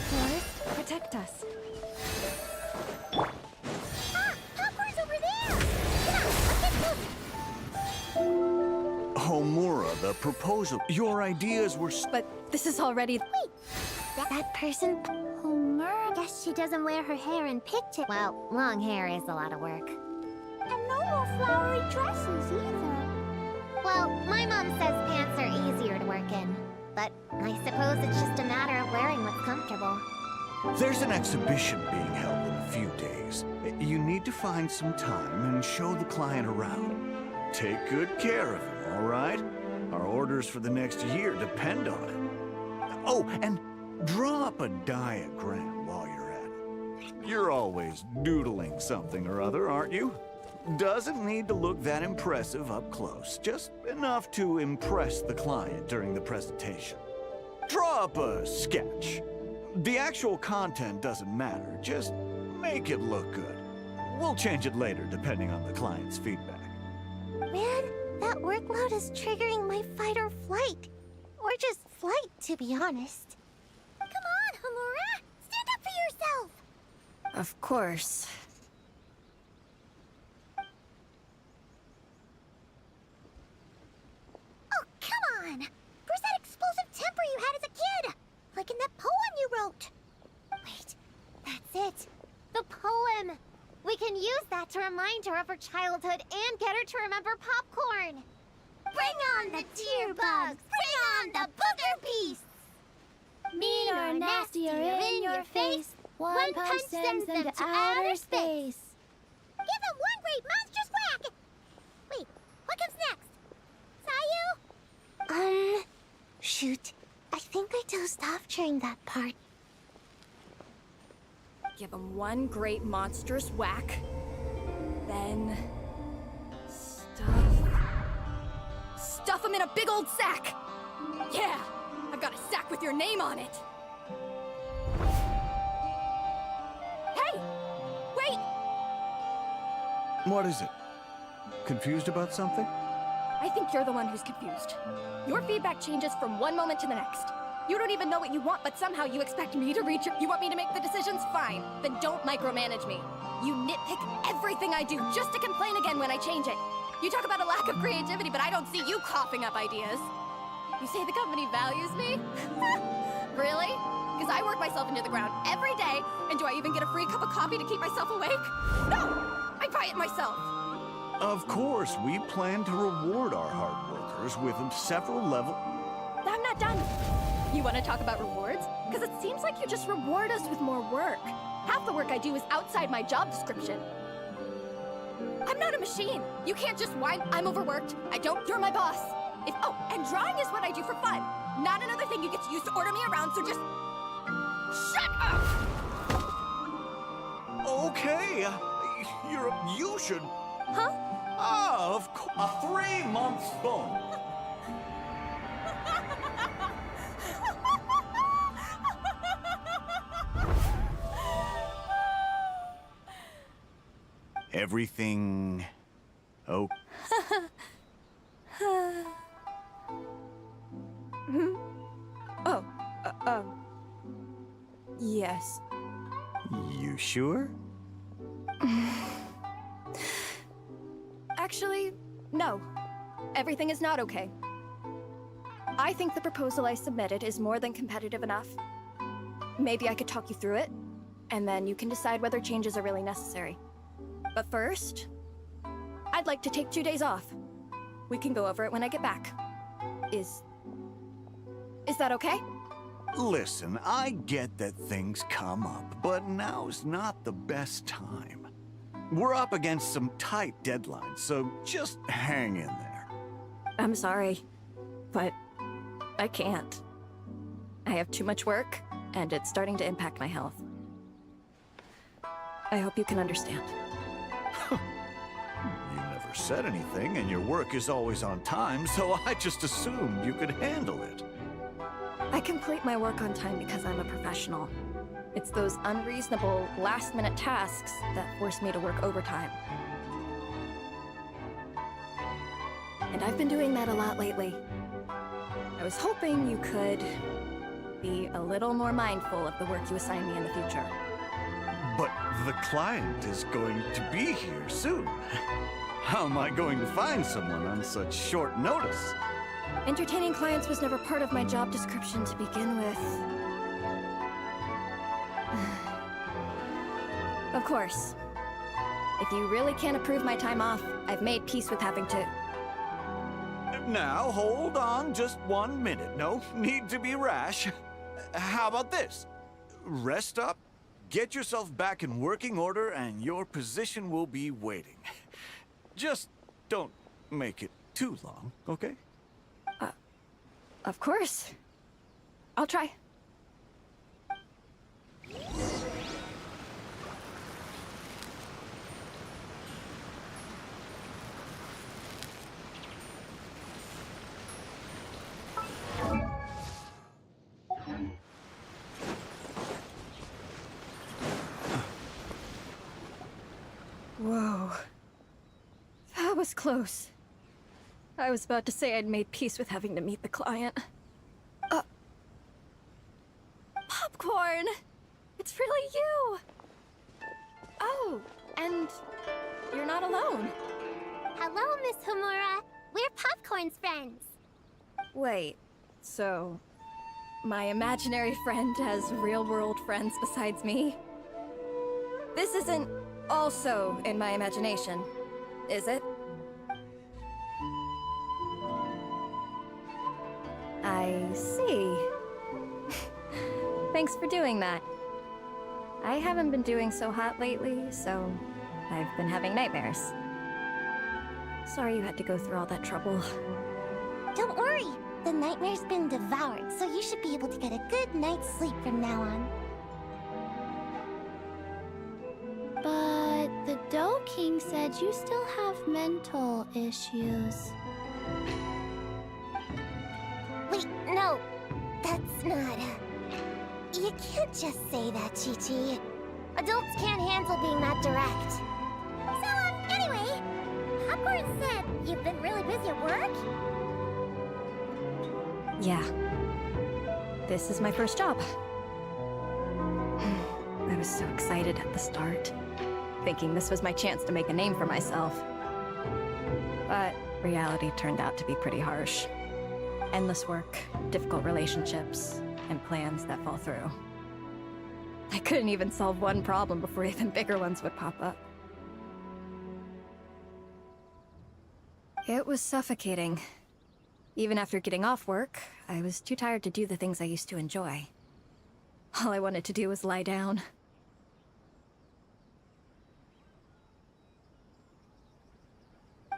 Forest, protect us. Ah! Popcorn's over there! Come on, let's get moving! Homura, the proposal. Your ideas were... But this is already... Wait! That person... Homura? Guess she doesn't wear her hair in pigtails. Well, long hair is a lot of work. And no more flowery dresses either. Well, my mom says pants are easier to work in. But I suppose it's just a matter of wearing what's comfortable. There's an exhibition being held in a few days. You need to find some time and show the client around. Take good care of him, all right? Our orders for the next year depend on it. Oh, and draw up a diagram while you're at it. You're always doodling something or other, aren't you? Doesn't need to look that impressive up close, just enough to impress the client during the presentation. Draw up a sketch. The actual content doesn't matter, just make it look good. We'll change it later depending on the client's feedback. Man, that workload is triggering my fight or flight. Or just flight, to be honest. Come on, Homura! Stand up for yourself! Of course. Oh, come on! Where's that explosive temper you had as a kid? Like in that poem you wrote. Wait, that's it. The poem! We can use that to remind her of her childhood and get her to remember popcorn. Bring on the tear bugs! Bring on the booger beasts! Mean or nasty or in your face, one punch sends them to outer space. Give them one great monstrous whack! Wait, what comes next? Sayu? Shoot. I think I dozed off during that part. Give him one great monstrous whack. Then... Stuff him in a big old sack! Yeah! I've got a sack with your name on it! Hey! Wait! What is it? Confused about something? I think you're the one who's confused. Your feedback changes from one moment to the next. You don't even know what you want, but somehow you expect me to reach your... You want me to make the decisions? Fine. Then don't micromanage me. You nitpick everything I do just to complain again when I change it. You talk about a lack of creativity, but I don't see you coughing up ideas. You say the company values me? Really? Because I work myself into the ground every day, and do I even get a free cup of coffee to keep myself awake? No! I buy it myself! Of course, we plan to reward our hard workers with several level... I'm not done. You want to talk about rewards? Because it seems like you just reward us with more work. Half the work I do is outside my job description. I'm not a machine. You can't just whine, I'm overworked. You're my boss. Oh, and drawing is what I do for fun. Not another thing you get to use to order me around, so just... shut up! Okay, you should... Huh? Ah, of course. A 3-month bonus. Everything... Oh. Yes. You sure? Actually, no. Everything is not okay. I think the proposal I submitted is more than competitive enough. Maybe I could talk you through it, and then you can decide whether changes are really necessary. But first, I'd like to take 2 days off. We can go over it when I get back. Is that okay? Listen, I get that things come up, but now's not the best time. We're up against some tight deadlines, so just hang in there. I'm sorry, but I can't. I have too much work, and it's starting to impact my health. I hope you can understand. You never said anything, and your work is always on time, so I just assumed you could handle it. I complete my work on time because I'm a professional. It's those unreasonable, last-minute tasks that force me to work overtime. And I've been doing that a lot lately. I was hoping you could be a little more mindful of the work you assign me in the future. But the client is going to be here soon. How am I going to find someone on such short notice? Entertaining clients was never part of my job description to begin with. Of course. If you really can't approve my time off, I've made peace with having to... Now, hold on just 1 minute. No need to be rash. How about this? Rest up, get yourself back in working order, and your position will be waiting. Just don't make it too long, okay? Of course. I'll try. Whoa. That was close. I was about to say I'd made peace with having to meet the client. Popcorn! It's really you! Oh, and you're not alone. Hello, Miss Homura. We're Popcorn's friends. Wait, so my imaginary friend has real-world friends besides me? This isn't also in my imagination, is it? I see. Thanks for doing that. I haven't been doing so hot lately, so I've been having nightmares. Sorry you had to go through all that trouble. Don't worry. The nightmare's been devoured, so you should be able to get a good night's sleep from now on. But the Dough King said you still have mental issues. Wait, no. That's not... You can't just say that, Chi-Chi. Adults can't handle being that direct. So, anyway, Popcorn said you've been really busy at work? Yeah. This is my first job. I was so excited at the start, thinking this was my chance to make a name for myself. But reality turned out to be pretty harsh. Endless work, difficult relationships, and plans that fall through. I couldn't even solve one problem before even bigger ones would pop up. It was suffocating. Even after getting off work, I was too tired to do the things I used to enjoy. All I wanted to do was lie down.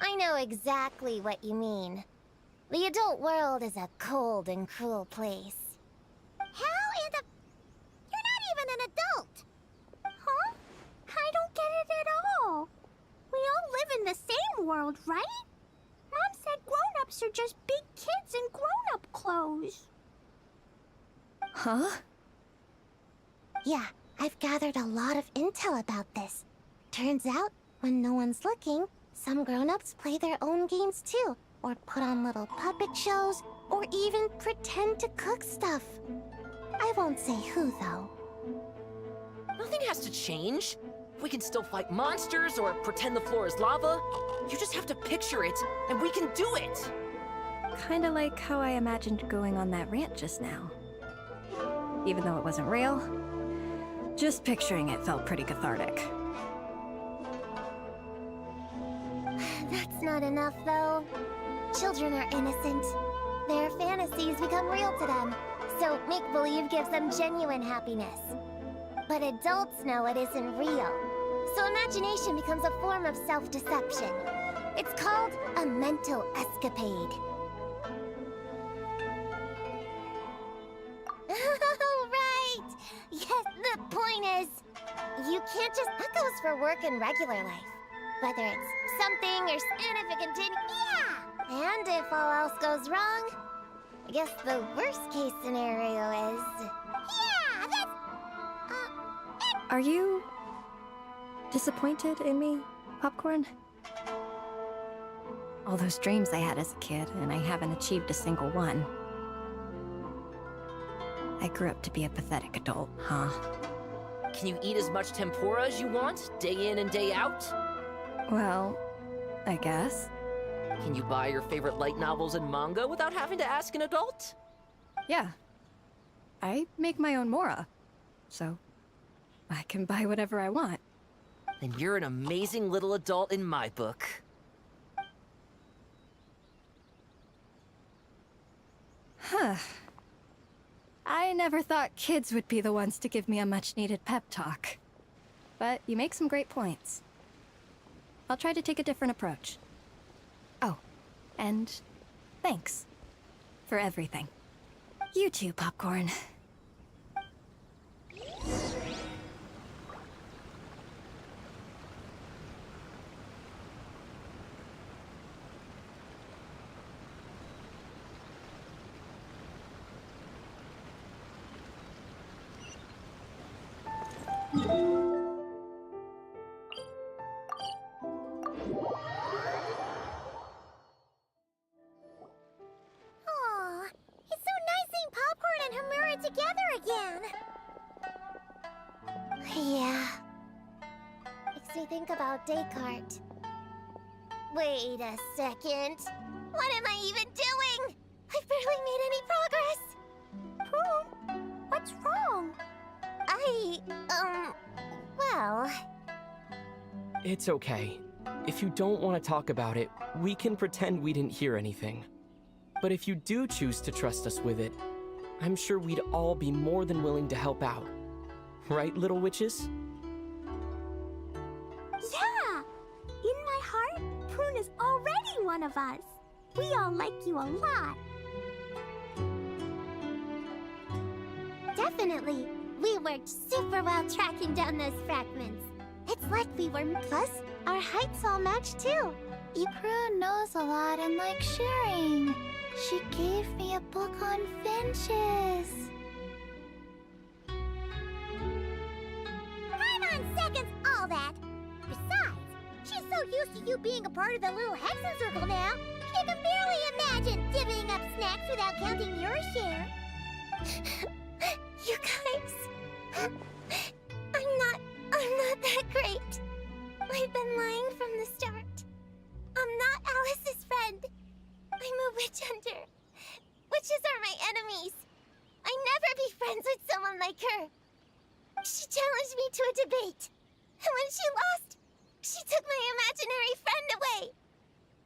I know exactly what you mean. The adult world is a cold and cruel place. How in the... You're not even an adult! Huh? I don't get it at all. We all live in the same world, right? Mom said grown-ups are just big kids in grown-up clothes. Huh? Yeah, I've gathered a lot of intel about this. Turns out, when no one's looking, some grown-ups play their own games too, or put on little puppet shows, or even pretend to cook stuff. I won't say who, though. Nothing has to change. We can still fight monsters or pretend the floor is lava. You just have to picture it, and we can do it! Kinda like how I imagined going on that rant just now. Even though it wasn't real, just picturing it felt pretty cathartic. That's not enough, though. Children are innocent. Their fantasies become real to them, so make-believe gives them genuine happiness. But adults know it isn't real, so imagination becomes a form of self-deception. It's called a mental escapade. Oh, right! Yes, the point is, you can't just... That goes for work and regular life. Whether it's something or if it continue... Yeah! And if all else goes wrong, I guess the worst-case scenario is... Yeah, that's... Are you disappointed in me, Popcorn? All those dreams I had as a kid, and I haven't achieved a single one. I grew up to be a pathetic adult, huh? Can you eat as much tempura as you want, day in and day out? Well, I guess. Can you buy your favorite light novels and manga without having to ask an adult? Yeah. I make my own mora, so I can buy whatever I want. Then you're an amazing little adult in my book. Huh. I never thought kids would be the ones to give me a much-needed pep talk. But you make some great points. I'll try to take a different approach. Oh, and thanks for everything. You too, Popcorn. Aw, it's so nice seeing Popcorn and Hamura together again. Yeah. Makes me think about Descartes. Wait a second. What am I even doing? I've barely made any progress. Pooh, what's wrong? Well... It's okay. If you don't want to talk about it, we can pretend we didn't hear anything. But if you do choose to trust us with it, I'm sure we'd all be more than willing to help out. Right, little witches? Yeah! In my heart, Prune is already one of us. We all like you a lot. Definitely. We worked super well tracking down those fragments. It's like we were... Plus, our heights all match too. Prune knows a lot and likes sharing. She gave me a book on finches. Time on seconds, all that. Besides, she's so used to you being a part of the little Hexen Circle now, she can barely imagine divvying up snacks without counting your share. You guys... I'm not that great. I've been lying from the start. I'm not Alice's friend. I'm a witch hunter. Witches are my enemies. I never be friends with someone like her. She challenged me to a debate. And when she lost, she took my imaginary friend away.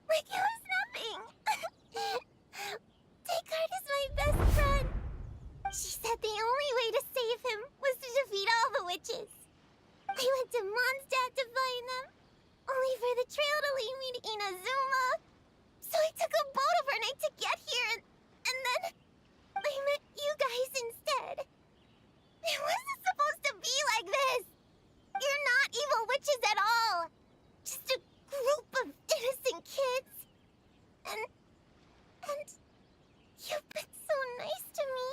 Like it was nothing. Descartes is my best friend. She said the only way to save him was to defeat all the witches. I went to Mondstadt to find them, only for the trail to lead me to Inazuma. So I took a boat overnight to get here, and then I met you guys instead. It wasn't supposed to be like this. You're not evil witches at all. Just a group of innocent kids. And you've been so nice to me.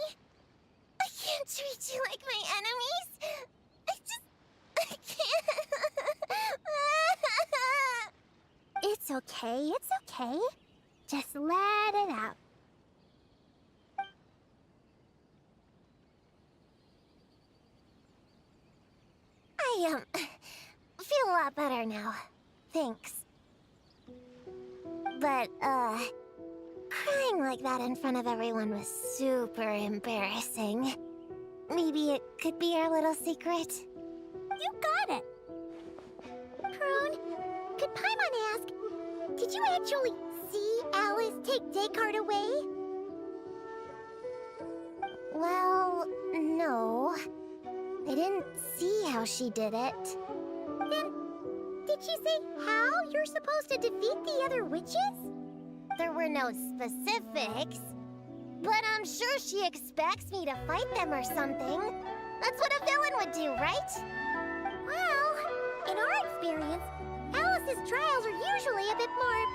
I can't treat you like my enemies. I can't. It's okay, it's okay. Just let it out. I, feel a lot better now. Thanks. But, crying like that in front of everyone was super embarrassing. Maybe it could be our little secret? You got it. Prune, could Paimon ask, did you actually see Alice take Descartes away? Well, no. I didn't see how she did it. Then, did she say how you're supposed to defeat the other witches? There were no specifics, but I'm sure she expects me to fight them or something. That's what a villain would do, right? Well, in our experience, Alice's trials are usually a bit more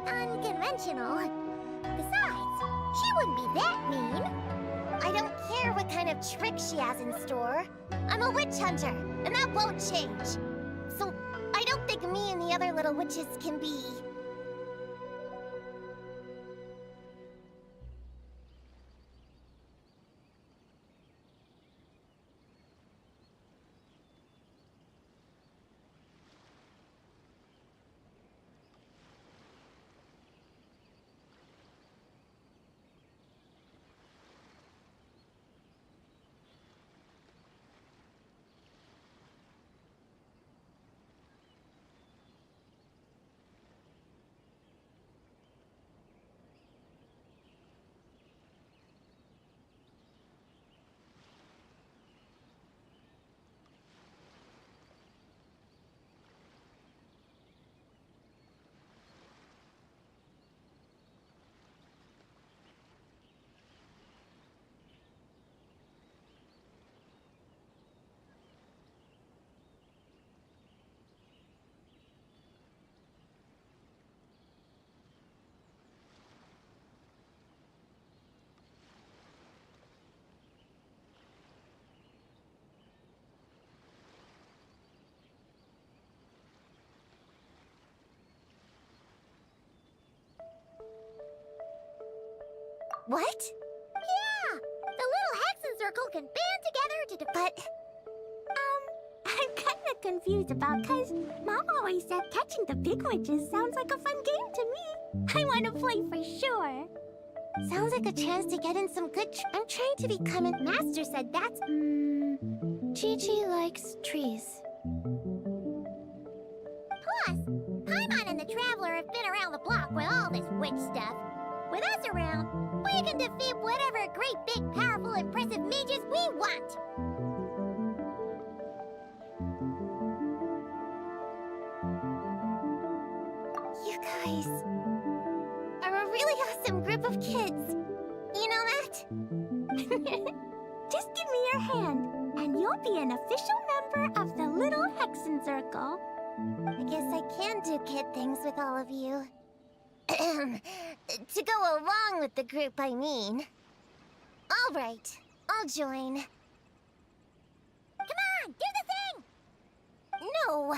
unconventional. Besides, she wouldn't be that mean. I don't care what kind of trick she has in store. I'm a witch hunter, and that won't change. So, I don't think me and the other little witches can be... What? Yeah! The little Hexen Circle can band together to But... I'm kinda confused about cause Mom always said catching the big witches sounds like a fun game to me. I wanna play for sure. Sounds like a chance to get in some good I'm trying to become a... Master said that's... Gigi likes trees. Plus, Paimon and the Traveler have been around the block with all this witch stuff. With us around, we can defeat whatever great, big, powerful, impressive mages we want. You guys are a really awesome group of kids. You know that? Just give me your hand, and you'll be an official member of the Little Hexen Circle. I guess I can do kid things with all of you. To go along with the group, I mean. All right, I'll join. Come on, do the thing! No!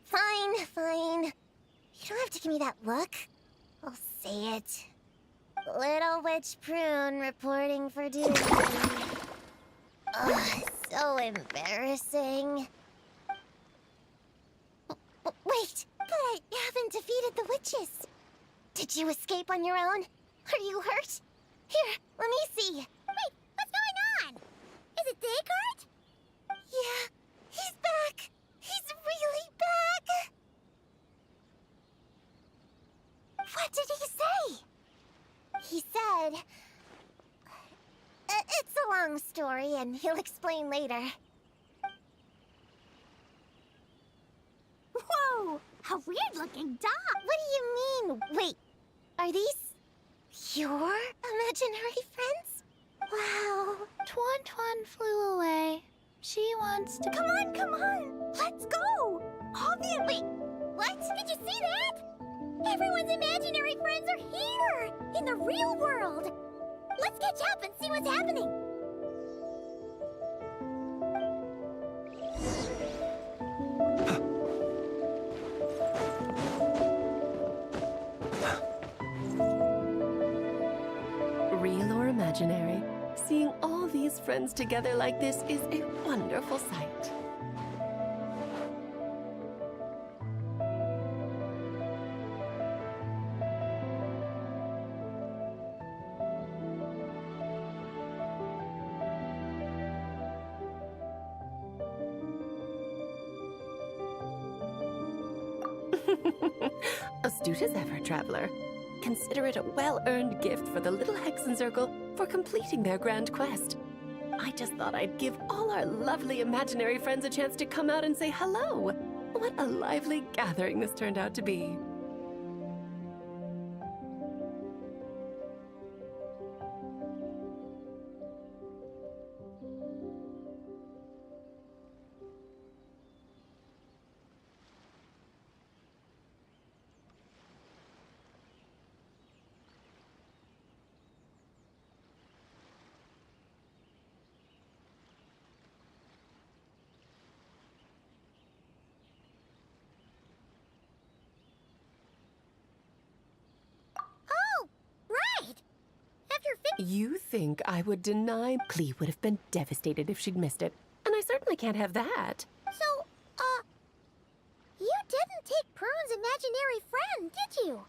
Fine. You don't have to give me that look. I'll say it. Little Witch Prune reporting for duty. Ugh, so embarrassing. Wait, but I haven't defeated the witches. Did you escape on your own? Are you hurt? Here, let me see. Wait, what's going on? Is it Descartes? Yeah, he's back. He's really back. good. It's a long story, and he'll explain later. Whoa! A weird-looking dog! What do you mean? Wait, are these your imaginary friends? Wow. Tuan flew away. She wants to... Come on! Let's go! All the... Wait, what? Did you see that? Everyone's imaginary friends are here! In the real world! Let's catch up and see what's happening! Real or imaginary, seeing all these friends together like this is a wonderful sight. Astute as ever, traveler. Consider it a well-earned gift for the Little Hexen Circle for completing their grand quest. I just thought I'd give all our lovely imaginary friends a chance to come out and say hello. What a lively gathering this turned out to be. Oh, right! After You think I would deny? Clee would have been devastated if she'd missed it, and I certainly can't have that. So, you didn't take Prune's imaginary friend, did you?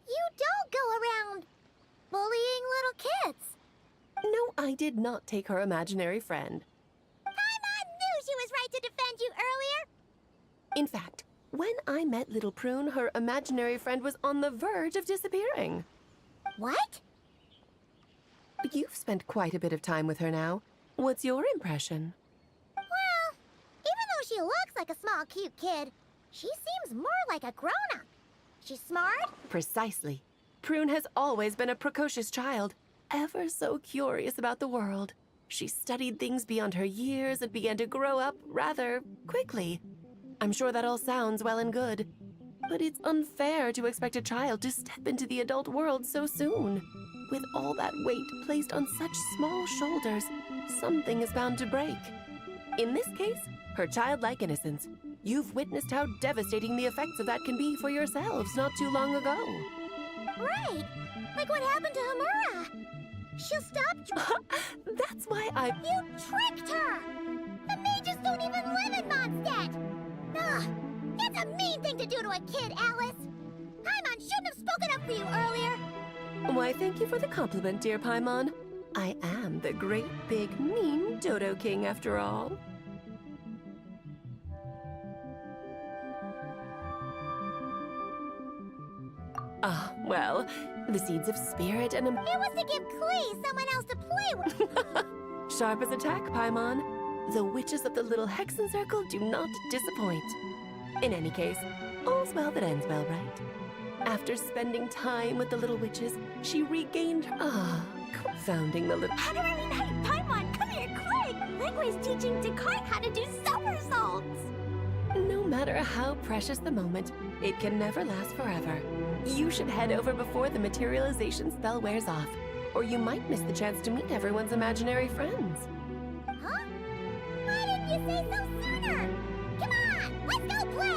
You don't go around bullying little kids. No, I did not take her imaginary friend. Paimon knew she was right to defend you earlier. In fact, when I met Little Prune, her imaginary friend was on the verge of disappearing. What? You've spent quite a bit of time with her now. What's your impression? Well, even though she looks like a small, cute kid, she seems more like a grown-up. She's smart? Precisely. Prune has always been a precocious child, ever so curious about the world. She studied things beyond her years and began to grow up rather quickly. I'm sure that all sounds well and good, but it's unfair to expect a child to step into the adult world so soon. With all that weight placed on such small shoulders, something is bound to break. In this case, her childlike innocence. You've witnessed how devastating the effects of that can be for yourselves not too long ago. Right. Like what happened to Hamura. She'll stop... That's why I... You tricked her! The mages don't even live in Mondstadt! Ugh, that's a mean thing to do to a kid, Alice! Paimon shouldn't have spoken up for you earlier! Why, thank you for the compliment, dear Paimon. I am the great, big, mean Dodo King, after all. Ah, well, the seeds of spirit and... It was to give Klee someone else to play with! Sharp as a tack, Paimon. The witches of the Little Hexen Circle do not disappoint. In any case, all's well that ends well, right? After spending time with the little witches, she regained... confounding the little... Hey, Paimon, come here, quick! Liquid's teaching Descartes how to do somersaults! No matter how precious the moment, it can never last forever. You should head over before the materialization spell wears off, or you might miss the chance to meet everyone's imaginary friends. Huh? Why didn't you say so sooner? Come on, let's go play!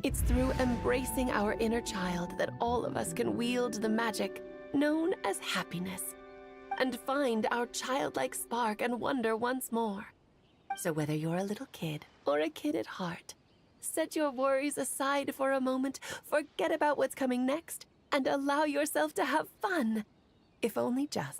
It's through embracing our inner child that all of us can wield the magic known as happiness and find our childlike spark and wonder once more. So whether you're a little kid or a kid at heart, set your worries aside for a moment, forget about what's coming next, and allow yourself to have fun, if only just.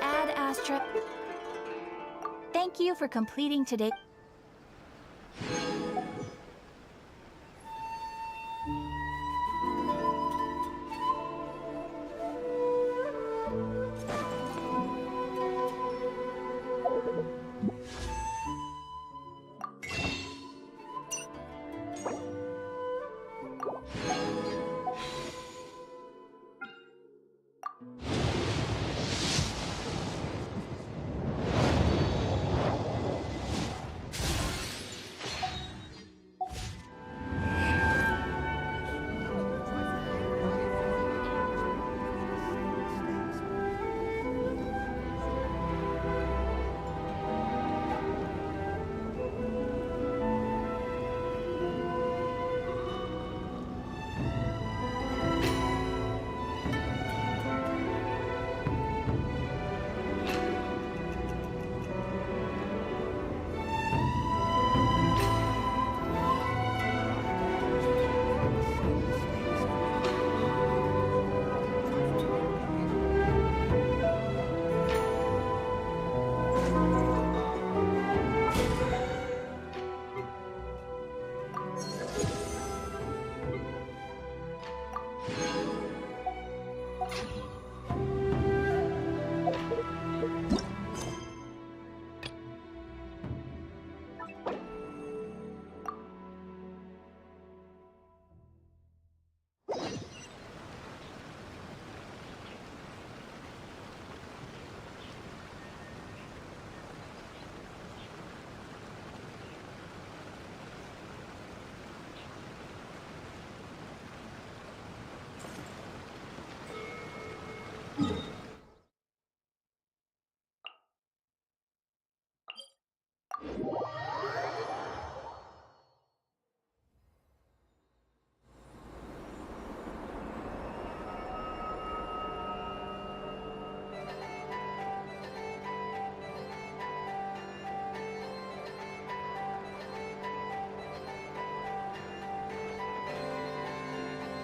Ad Astra. Thank you for completing today.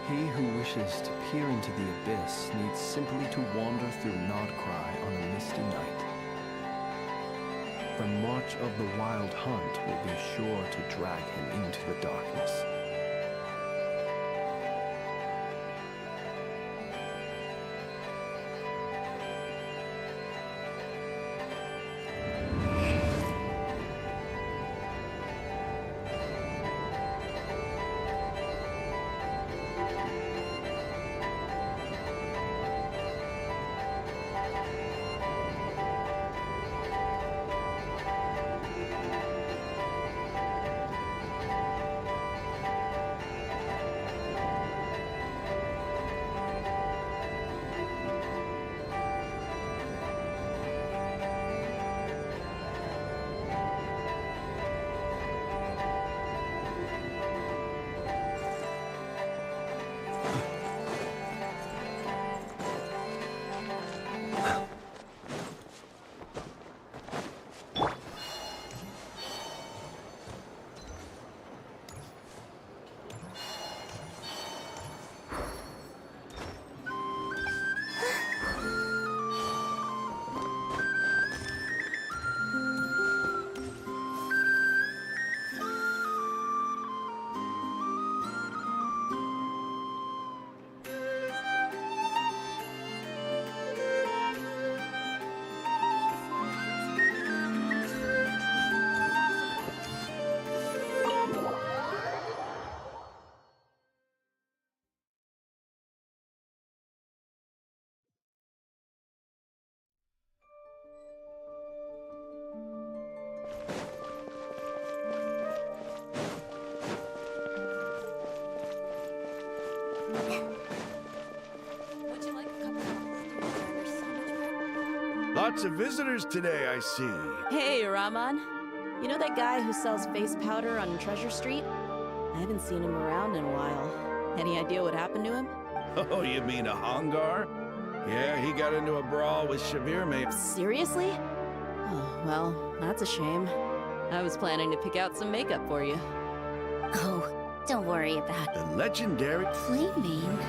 He who wishes to peer into the abyss needs simply to wander through Nodcry on a misty night. The march of the Wild Hunt will be sure to drag him into the darkness. Lots of visitors today, I see. Hey, Rahman. You know that guy who sells face powder on Treasure Street? I haven't seen him around in a while. Any idea what happened to him? Oh, you mean a Hongar? Yeah, he got into a brawl with Shavir, maybe. Seriously? Oh, well, that's a shame. I was planning to pick out some makeup for you. Oh, don't worry about The legendary... Flaming.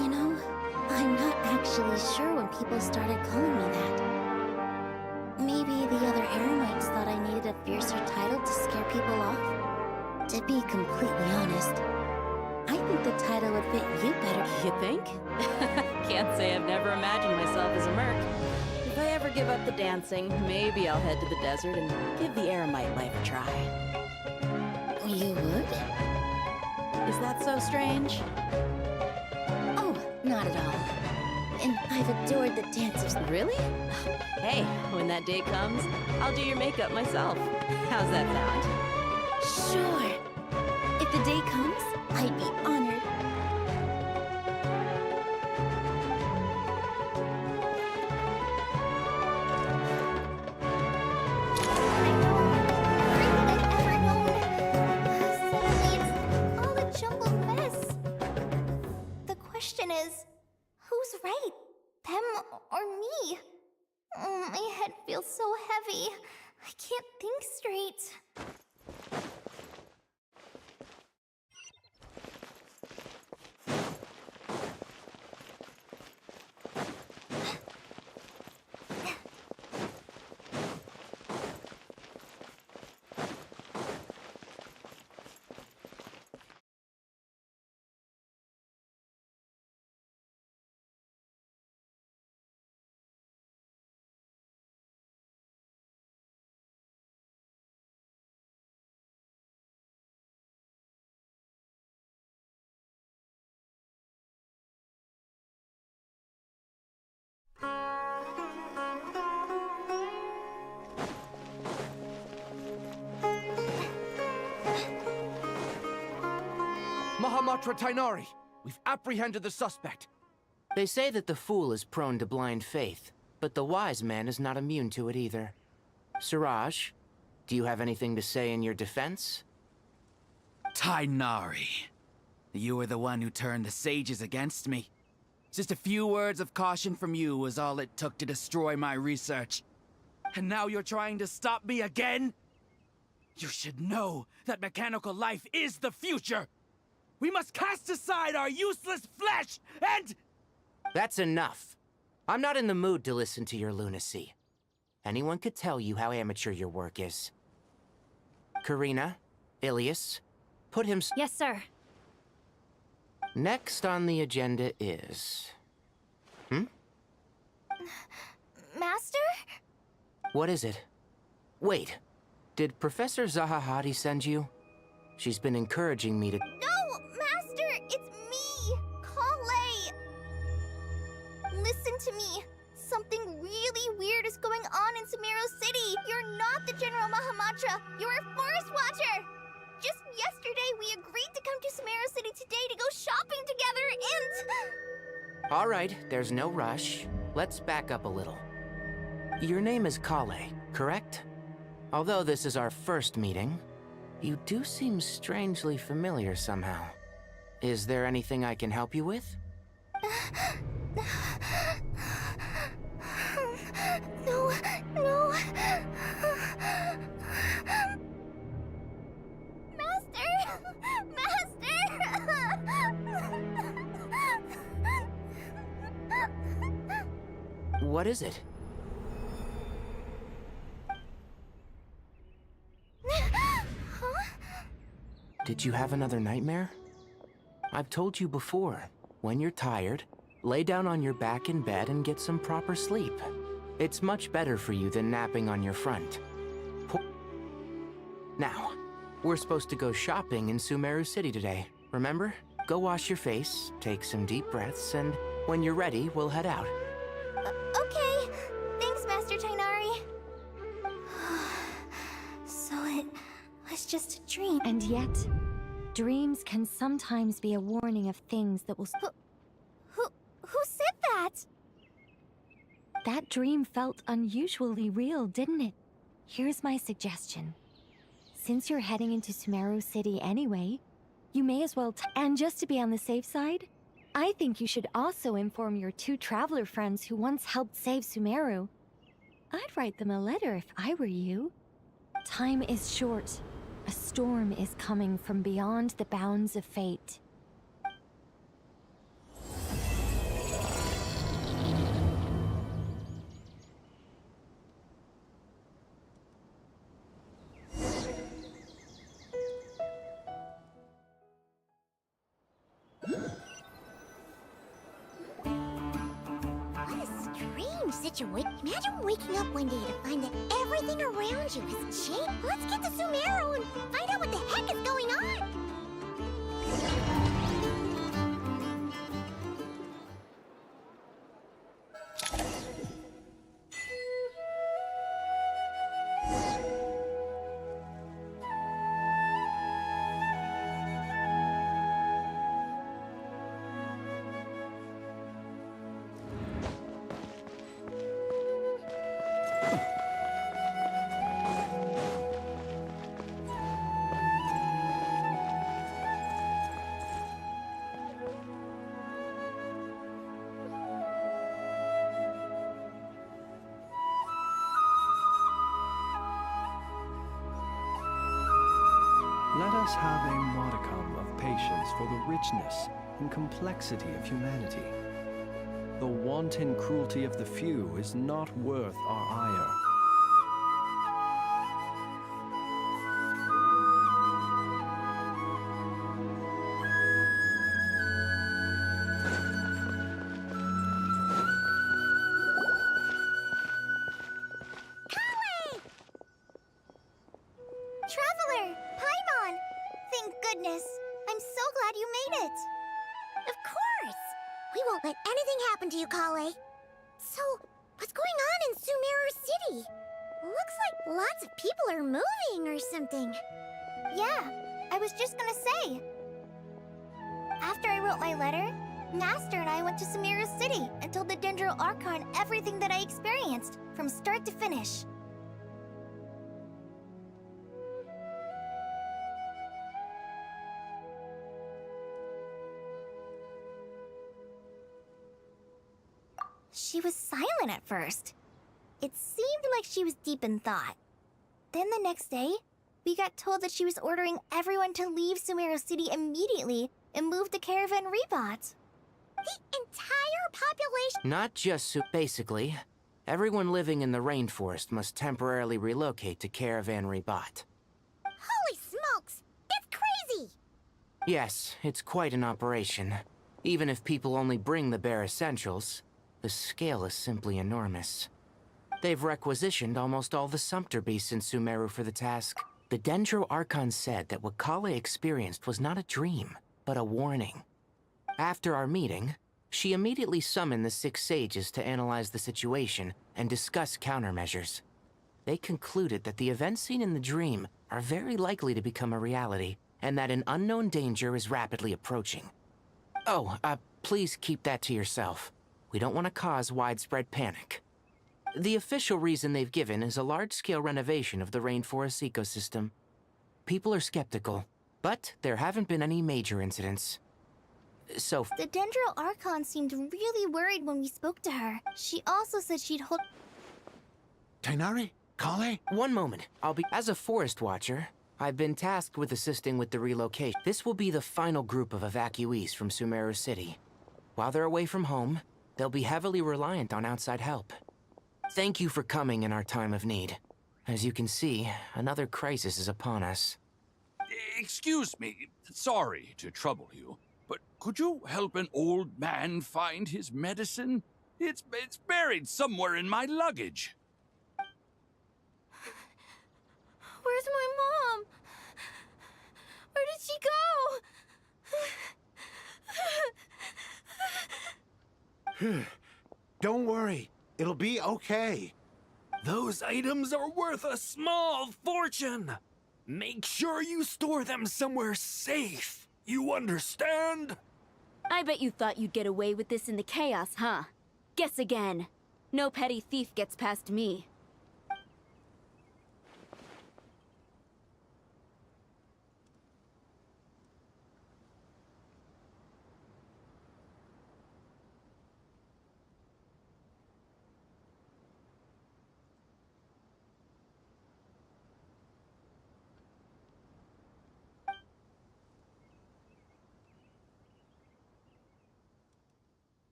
You know, I'm not actually sure when people started calling me that. Maybe the other Eremites thought I needed a fiercer title to scare people off? To be completely honest, I think the title would fit you better. You think? Can't say I've never imagined myself as a merc. If I ever give up the dancing, maybe I'll head to the desert and give the Eremite life a try. You would? Is that so strange? Oh, not at all. And I've adored the dances. Really? Hey, when that day comes, I'll do your makeup myself. How's that sound? Sure. If the day comes, I'd be honored. Is who's right? Them or me? Oh, my head feels so heavy. I can't think straight. Mahamatra Tainari, we've apprehended the suspect. They say that the fool is prone to blind faith, but the wise man is not immune to it either. Siraj, do you have anything to say in your defense? Tainari, you were the one who turned the sages against me. Just a few words of caution from you was all it took to destroy my research. And now you're trying to stop me again? You should know that mechanical life is the future! We must cast aside our useless flesh and... That's enough. I'm not in the mood to listen to your lunacy. Anyone could tell you how amateur your work is. Karina, Ilias, put him... Yes, sir. Next on the agenda is... Master? What is it? Wait, did Professor Zahahadi send you? She's been encouraging me to... No, Master! It's me! Kale! Listen to me. Something really weird is going on in Sumeru City. You're not the General Mahamatra. You're a forest watcher. Just yesterday, we agreed to come to Sumeru City today to go shopping together and... All right, there's no rush. Let's back up a little. Your name is Kale, correct? Although this is our first meeting, you do seem strangely familiar somehow. Is there anything I can help you with? No, no. Master! What is it? Did you have another nightmare? I've told you before, when you're tired, lay down on your back in bed and get some proper sleep. It's much better for you than napping on your front. Now, we're supposed to go shopping in Sumeru City today, remember? Go wash your face, take some deep breaths, and when you're ready, we'll head out. Okay. Thanks, Master Tainari. So it was just a dream. And yet, dreams can sometimes be a warning of things that will... Who said that? That dream felt unusually real, didn't it? Here's my suggestion. Since you're heading into Sumeru City anyway, you may as well and just to be on the safe side, I think you should also inform your 2 traveler friends who once helped save Sumeru. I'd write them a letter if I were you. Time is short. A storm is coming from beyond the bounds of fate. Imagine waking up one day to find that everything around you has changed. Let's get to Sumeru and find out what the heck is going on! Let us have a modicum of patience for the richness and complexity of humanity. The wanton cruelty of the few is not worth our ire. Traveler! Paimon! Thank goodness. I'm so glad you made it. Of course! We won't let anything happen to you, Kale. So, what's going on in Sumeru City? Looks like lots of people are moving or something. Yeah, I was just gonna say. After I wrote my letter, Master and I went to Sumeru City and told the Dendro Archon everything that I experienced, from start to finish. She was silent at first. It seemed like she was deep in thought. Then the next day, we got told that she was ordering everyone to leave Sumeru City immediately and move to Caravan Rebot. The entire population? Not just basically, everyone living in the rainforest must temporarily relocate to Caravan Rebot. Holy smokes! That's crazy! Yes, it's quite an operation. Even if people only bring the bare essentials, the scale is simply enormous. They've requisitioned almost all the Sumpter beasts in Sumeru for the task. The Dendro Archon said that what Kale experienced was not a dream, but a warning. After our meeting, she immediately summoned the 6 sages to analyze the situation and discuss countermeasures. They concluded that the events seen in the dream are very likely to become a reality, and that an unknown danger is rapidly approaching. Oh, please keep that to yourself. We don't want to cause widespread panic. The official reason they've given is a large-scale renovation of the rainforest ecosystem. People are skeptical, but there haven't been any major incidents. So... The Dendro Archon seemed really worried when we spoke to her. She also said she'd hold... Tighnari? Kale? One moment. As a forest watcher, I've been tasked with assisting with the relocation. This will be the final group of evacuees from Sumeru City. While they're away from home, they'll be heavily reliant on outside help. Thank you for coming in our time of need. As you can see, another crisis is upon us. Excuse me, sorry to trouble you, but could you help an old man find his medicine? It's buried somewhere in my luggage. Where's my mom? Where did she go? Don't worry. It'll be okay. Those items are worth a small fortune. Make sure you store them somewhere safe. You understand? I bet you thought you'd get away with this in the chaos, huh? Guess again. No petty thief gets past me.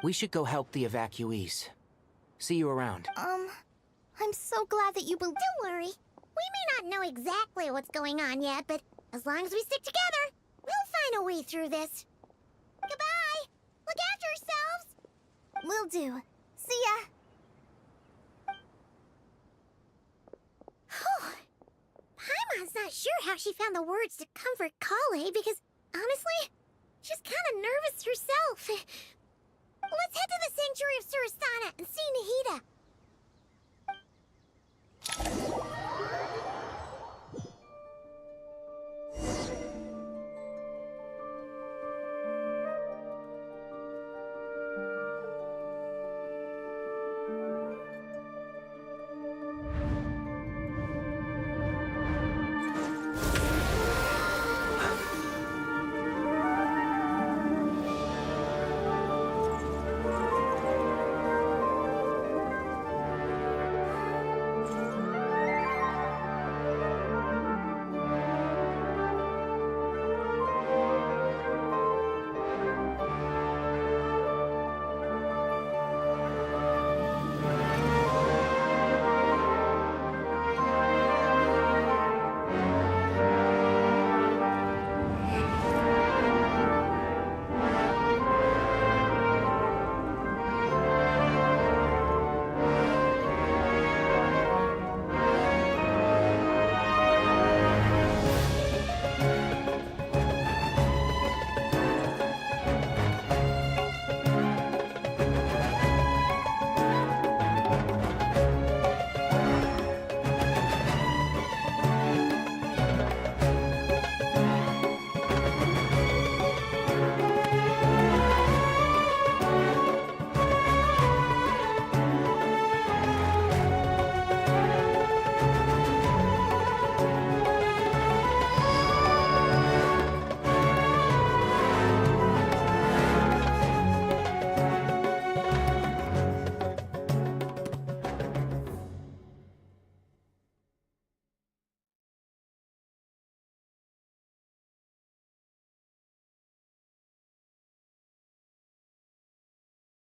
We should go help the evacuees. See you around. I'm so glad that you Don't worry. We may not know exactly what's going on yet, but as long as we stick together, we'll find a way through this. Goodbye! Look after yourselves! will do. See ya. Paimon's not sure how she found the words to comfort Kale because, honestly, she's kind of nervous herself. Let's head to the Sanctuary of Surasana and see Nahida.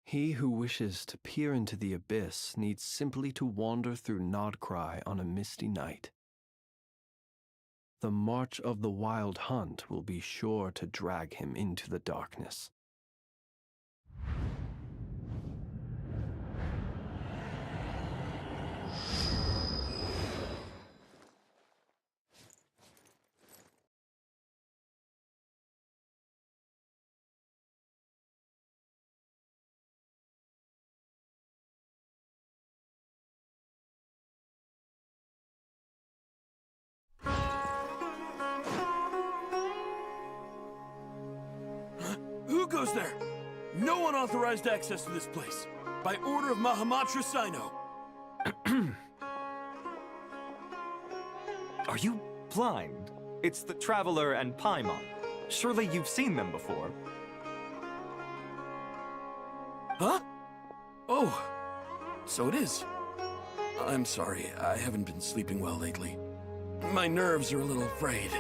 He who wishes to peer into the abyss needs simply to wander through Nodcry on a misty night. The march of the wild hunt will be sure to drag him into the darkness. Who goes there? No unauthorized access to this place. By order of Mahamatra Sino. Are you blind? It's the Traveler and Paimon. Surely you've seen them before. Huh? Oh, so it is. I'm sorry, I haven't been sleeping well lately. My nerves are a little frayed.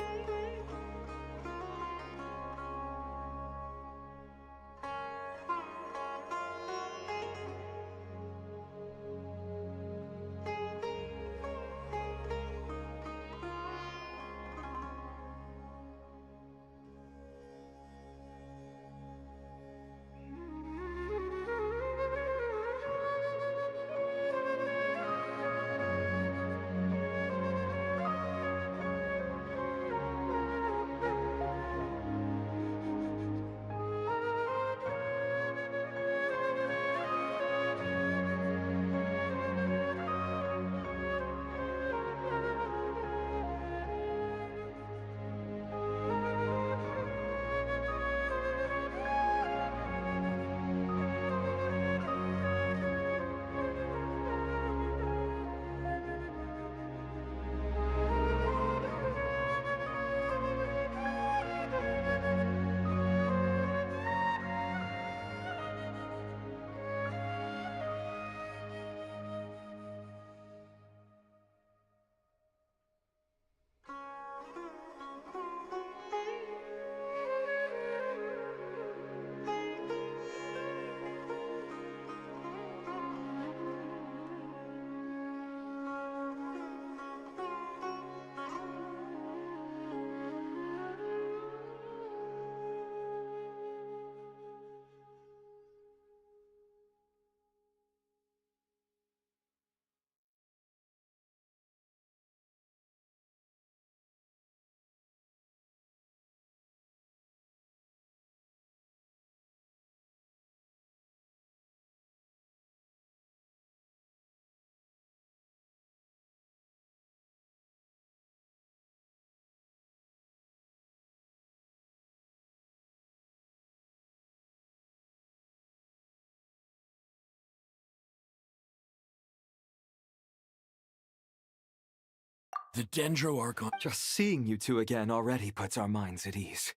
The Dendro Archon. Just seeing you two again already puts our minds at ease.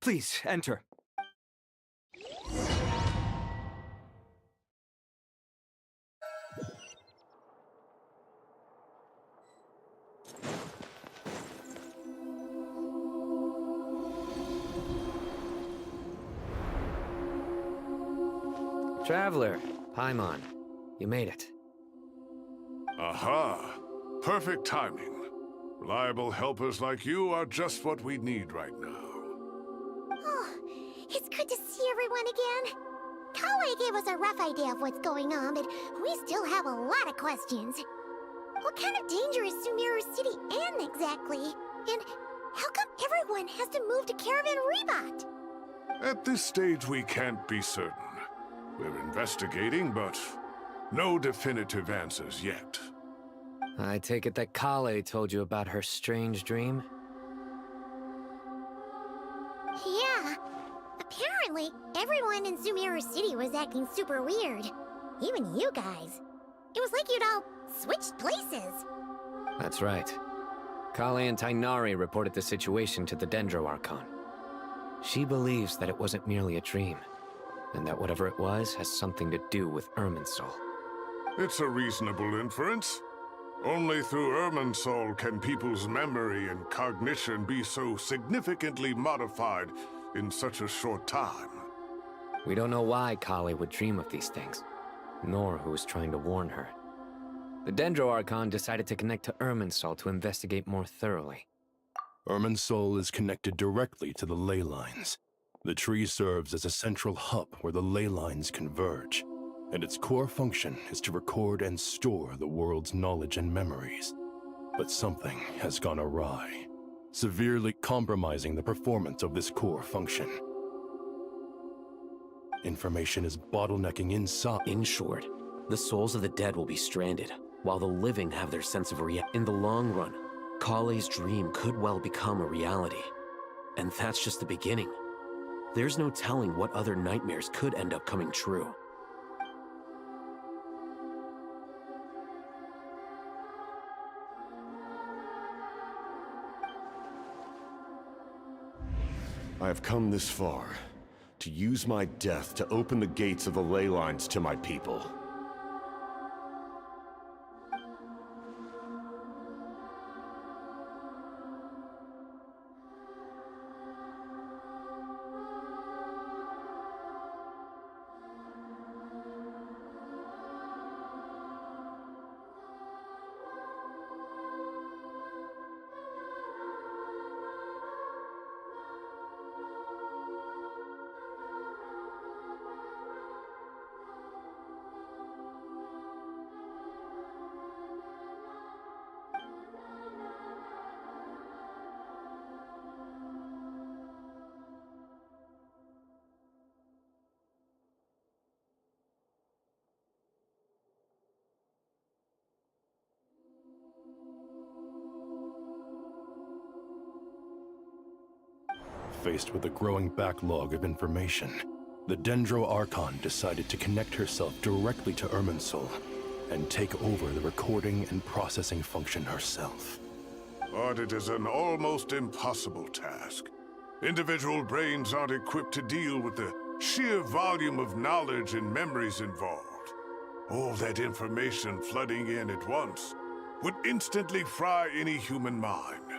Please, enter. Traveler, Paimon, you made it. Aha! Perfect timing. Reliable helpers like you are just what we need right now. Oh, it's good to see everyone again. Kawaii gave us a rough idea of what's going on, but we still have a lot of questions. What kind of danger is Sumeru City in exactly? And how come everyone has to move to Caravan Rebot? At this stage, we can't be certain. We're investigating, but no definitive answers yet. I take it that Kale told you about her strange dream? Yeah. Apparently, everyone in Sumeru City was acting super weird. Even you guys. It was like you'd all switched places. That's right. Kale and Tainari reported the situation to the Dendro Archon. She believes that it wasn't merely a dream, and that whatever it was has something to do with Irminsul. It's a reasonable inference. Only through Irminsul can people's memory and cognition be so significantly modified in such a short time. We don't know why Kale would dream of these things, nor who was trying to warn her. The Dendro Archon decided to connect to Irminsul to investigate more thoroughly. Irminsul is connected directly to the ley lines. The tree serves as a central hub where the ley lines converge, and its core function is to record and store the world's knowledge and memories. But something has gone awry, severely compromising the performance of this core function. Information is bottlenecking inside. In short, the souls of the dead will be stranded, while the living have their sense of reality. In the long run, Kale's dream could well become a reality. And that's just the beginning. There's no telling what other nightmares could end up coming true. I have come this far, to use my death to open the gates of the ley lines to my people. Faced with a growing backlog of information, the Dendro Archon decided to connect herself directly to Irminsul and take over the recording and processing function herself. But it is an almost impossible task. Individual brains aren't equipped to deal with the sheer volume of knowledge and memories involved. All that information flooding in at once would instantly fry any human mind.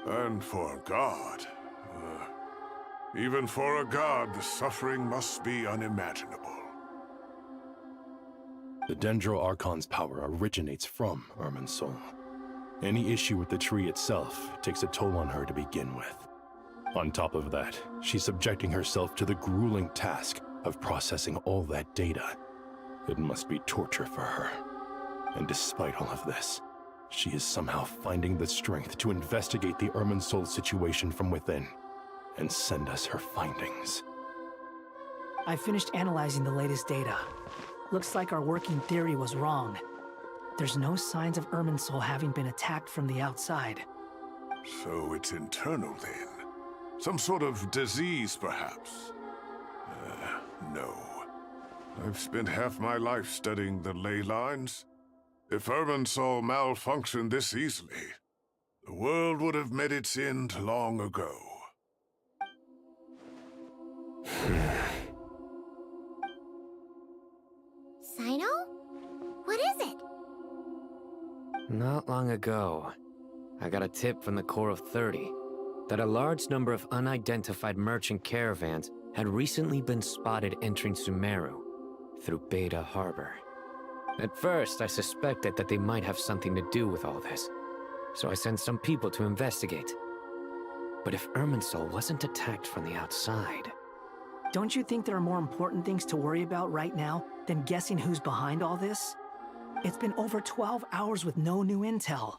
And for a god, even for a god, the suffering must be unimaginable. The Dendro Archon's power originates from Irminsul. Any issue with the tree itself takes a toll on her to begin with. On top of that, she's subjecting herself to the grueling task of processing all that data. It must be torture for her. And despite all of this, she is somehow finding the strength to investigate the Irminsul situation from within and send us her findings. I finished analyzing the latest data. Looks like our working theory was wrong. There's no signs of Irminsul having been attacked from the outside. So it's internal then? Some sort of disease, perhaps? No. I've spent half my life studying the ley lines. If Irminsul malfunctioned this easily, the world would have met its end long ago. Sino? What is it? Not long ago, I got a tip from the Corps of 30 that a large number of unidentified merchant caravans had recently been spotted entering Sumeru through Beta Harbor. At first, I suspected that they might have something to do with all this, so I sent some people to investigate. But if Irminsul wasn't attacked from the outside... Don't you think there are more important things to worry about right now than guessing who's behind all this? It's been over 12 hours with no new intel.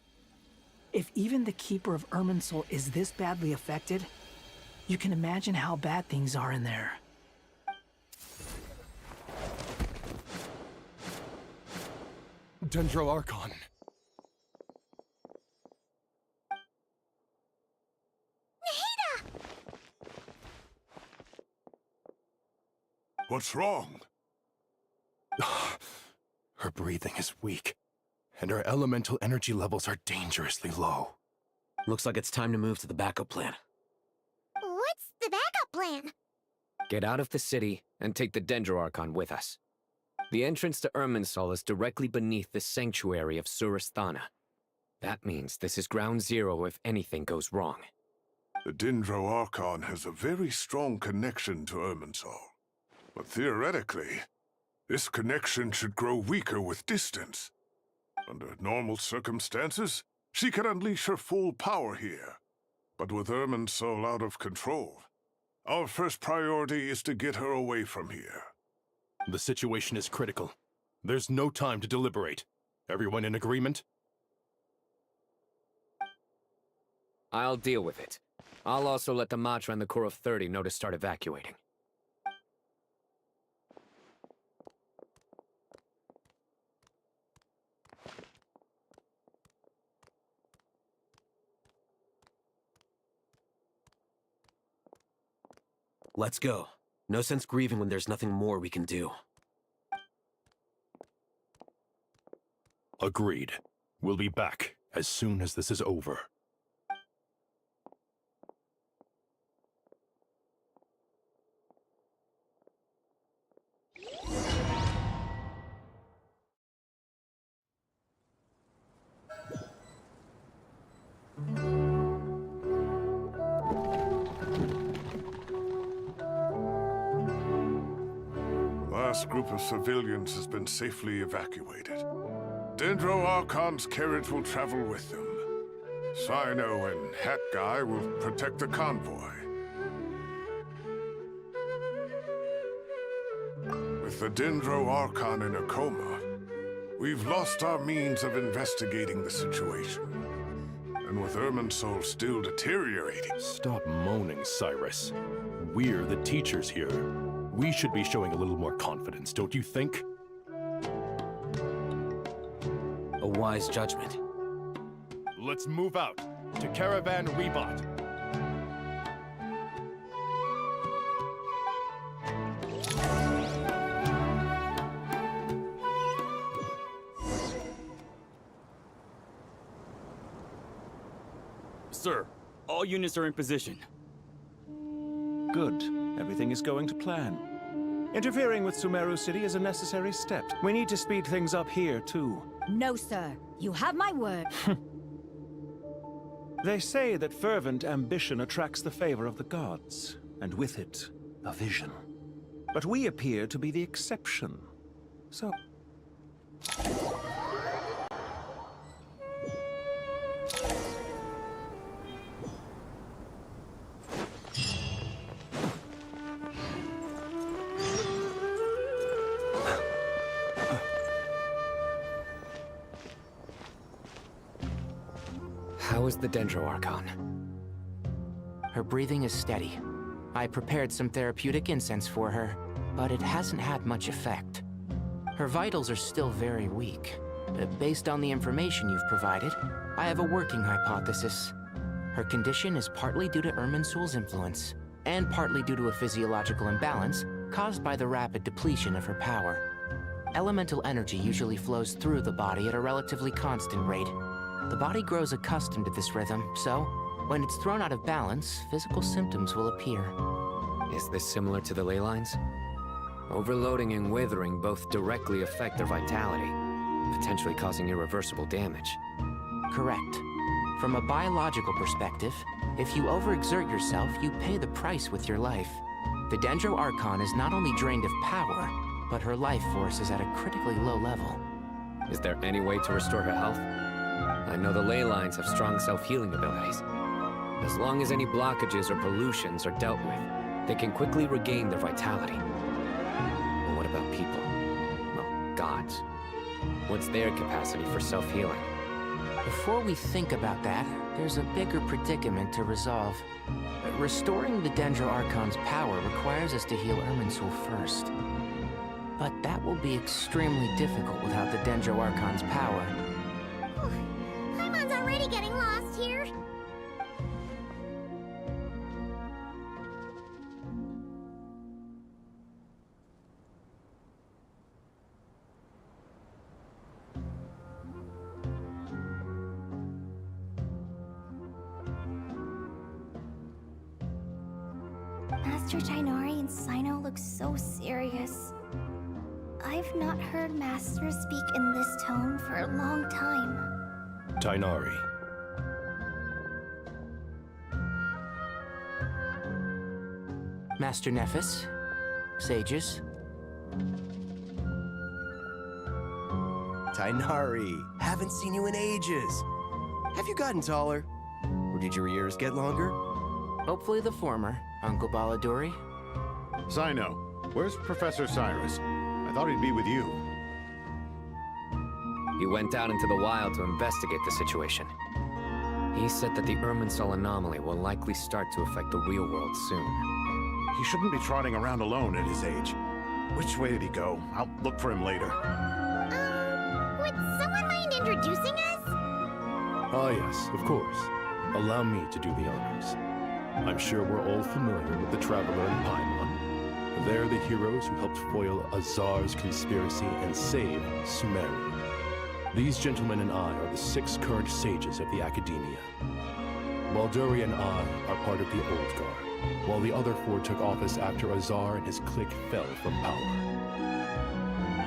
If even the Keeper of Irminsul is this badly affected, you can imagine how bad things are in there. Dendro Archon. What's wrong? Her breathing is weak, and her elemental energy levels are dangerously low. Looks like it's time to move to the backup plan. What's the backup plan? Get out of the city and take the Dendro Archon with us. The entrance to Irminsul is directly beneath the sanctuary of Surasthana. That means this is ground zero if anything goes wrong. The Dendro Archon has a very strong connection to Irminsul. But theoretically, this connection should grow weaker with distance. Under normal circumstances, she can unleash her full power here. But with Irminsul out of control, our first priority is to get her away from here. The situation is critical. There's no time to deliberate. Everyone in agreement? I'll deal with it. I'll also let the Matra and the Corps of 30 know to start evacuating. Let's go. No sense grieving when there's nothing more we can do. Agreed. We'll be back as soon as this is over. The last group of civilians has been safely evacuated. Dendro Archon's carriage will travel with them. Sino and Hat Guy will protect the convoy. With the Dendro Archon in a coma, we've lost our means of investigating the situation. And with Irminsul still deteriorating... Stop moaning, Cyrus. We're the teachers here. We should be showing a little more confidence, don't you think? A wise judgment. Let's move out to Caravan Rebot. Sir, all units are in position. Good. Everything is going to plan. Interfering with Sumeru City is a necessary step. We need to speed things up here, too. No, sir. You have my word. They say that fervent ambition attracts the favor of the gods, and with it, a vision. But we appear to be the exception. So... How is the Dendro Archon? Her breathing is steady. I prepared some therapeutic incense for her, but it hasn't had much effect. Her vitals are still very weak. But based on the information you've provided, I have a working hypothesis. Her condition is partly due to Irminsul's influence, and partly due to a physiological imbalance caused by the rapid depletion of her power. Elemental energy usually flows through the body at a relatively constant rate. The body grows accustomed to this rhythm, so when it's thrown out of balance, physical symptoms will appear. Is this similar to the ley lines? Overloading and withering both directly affect their vitality, potentially causing irreversible damage. Correct. From a biological perspective, if you overexert yourself, you pay the price with your life. The Dendro Archon is not only drained of power, but her life force is at a critically low level. Is there any way to restore her health? I know the ley lines have strong self-healing abilities. As long as any blockages or pollutions are dealt with, they can quickly regain their vitality. But what about people? Well, gods. What's their capacity for self-healing? Before we think about that, there's a bigger predicament to resolve. Restoring the Dendro Archon's power requires us to heal Irminsul first. But that will be extremely difficult without the Dendro Archon's power. Paimon's already getting lost here. Master Tighnari and Sino look so serious. I've not heard Master speak in this tone for a long time. Tighnari. Master Nephis, sages. Tighnari, haven't seen you in ages. Have you gotten taller? Or did your ears get longer? Hopefully the former, Uncle Baladuri. Sino, where's Professor Cyrus? I thought he'd be with you. He went out into the wild to investigate the situation. He said that the Irminsul anomaly will likely start to affect the real world soon. He shouldn't be trotting around alone at his age. Which way did he go? I'll look for him later. Would someone mind introducing us? Ah yes, of course. Allow me to do the honors. I'm sure we're all familiar with the Traveler and Paimon. They're the heroes who helped foil Azar's conspiracy and save Sumeru. These gentlemen and I are the 6 current sages of the Academia. Balduri and I are part of the Old Guard, while the other 4 took office after Azar and his clique fell from power.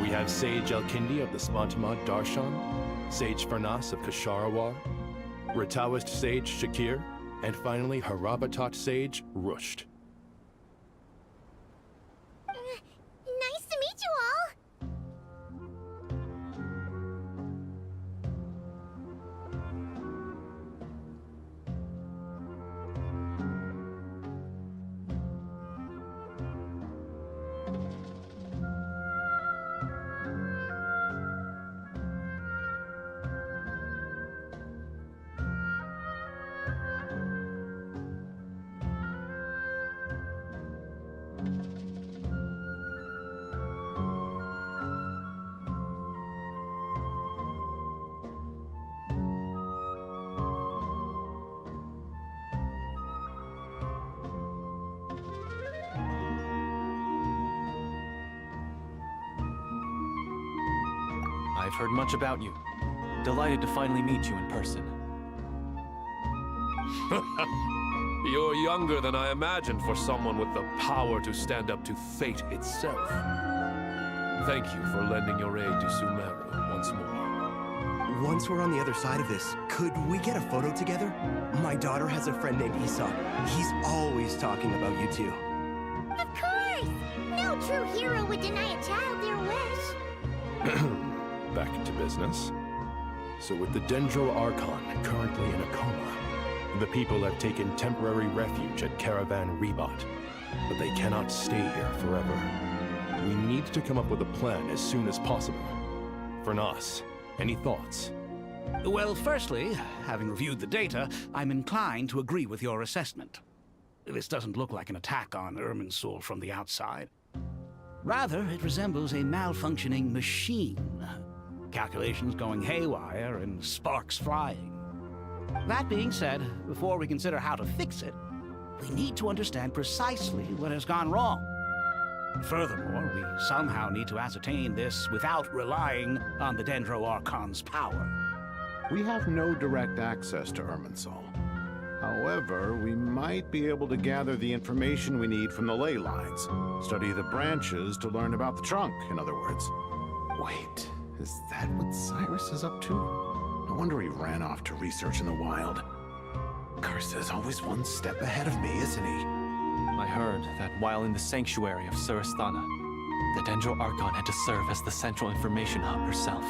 We have Sage Elkindi of the Spantamad Darshan, Sage Farnas of Kasharawar, Rataoist Sage Shakir, and finally Harabatot Sage Rusht. Nice to meet you all. I've heard much about you. Delighted to finally meet you in person. You're younger than I imagined for someone with the power to stand up to fate itself. Thank you for lending your aid to Sumeru once more. Once we're on the other side of this, could we get a photo together? My daughter has a friend named Esau. He's always talking about you two. Of course! No true hero would deny a child their wish. Back to business. So with the Dendro Archon currently in a coma, the people have taken temporary refuge at Caravan Rebat, but they cannot stay here forever. We need to come up with a plan as soon as possible. Fernas, any thoughts? Well, firstly, having reviewed the data, I'm inclined to agree with your assessment. This doesn't look like an attack on Irminsul from the outside. Rather, it resembles a malfunctioning machine. Calculations going haywire and sparks flying. That being said, before we consider how to fix it, we need to understand precisely what has gone wrong. Furthermore, we somehow need to ascertain this without relying on the Dendro Archon's power. We have no direct access to Irminsul. However, we might be able to gather the information we need from the ley lines. Study the branches to learn about the trunk, in other words. Wait, is that what Cyrus is up to? No wonder he ran off to research in the wild. Curse's always one step ahead of me, isn't he? I heard that while in the sanctuary of Surasthana, the Dendro Archon had to serve as the central information hub herself.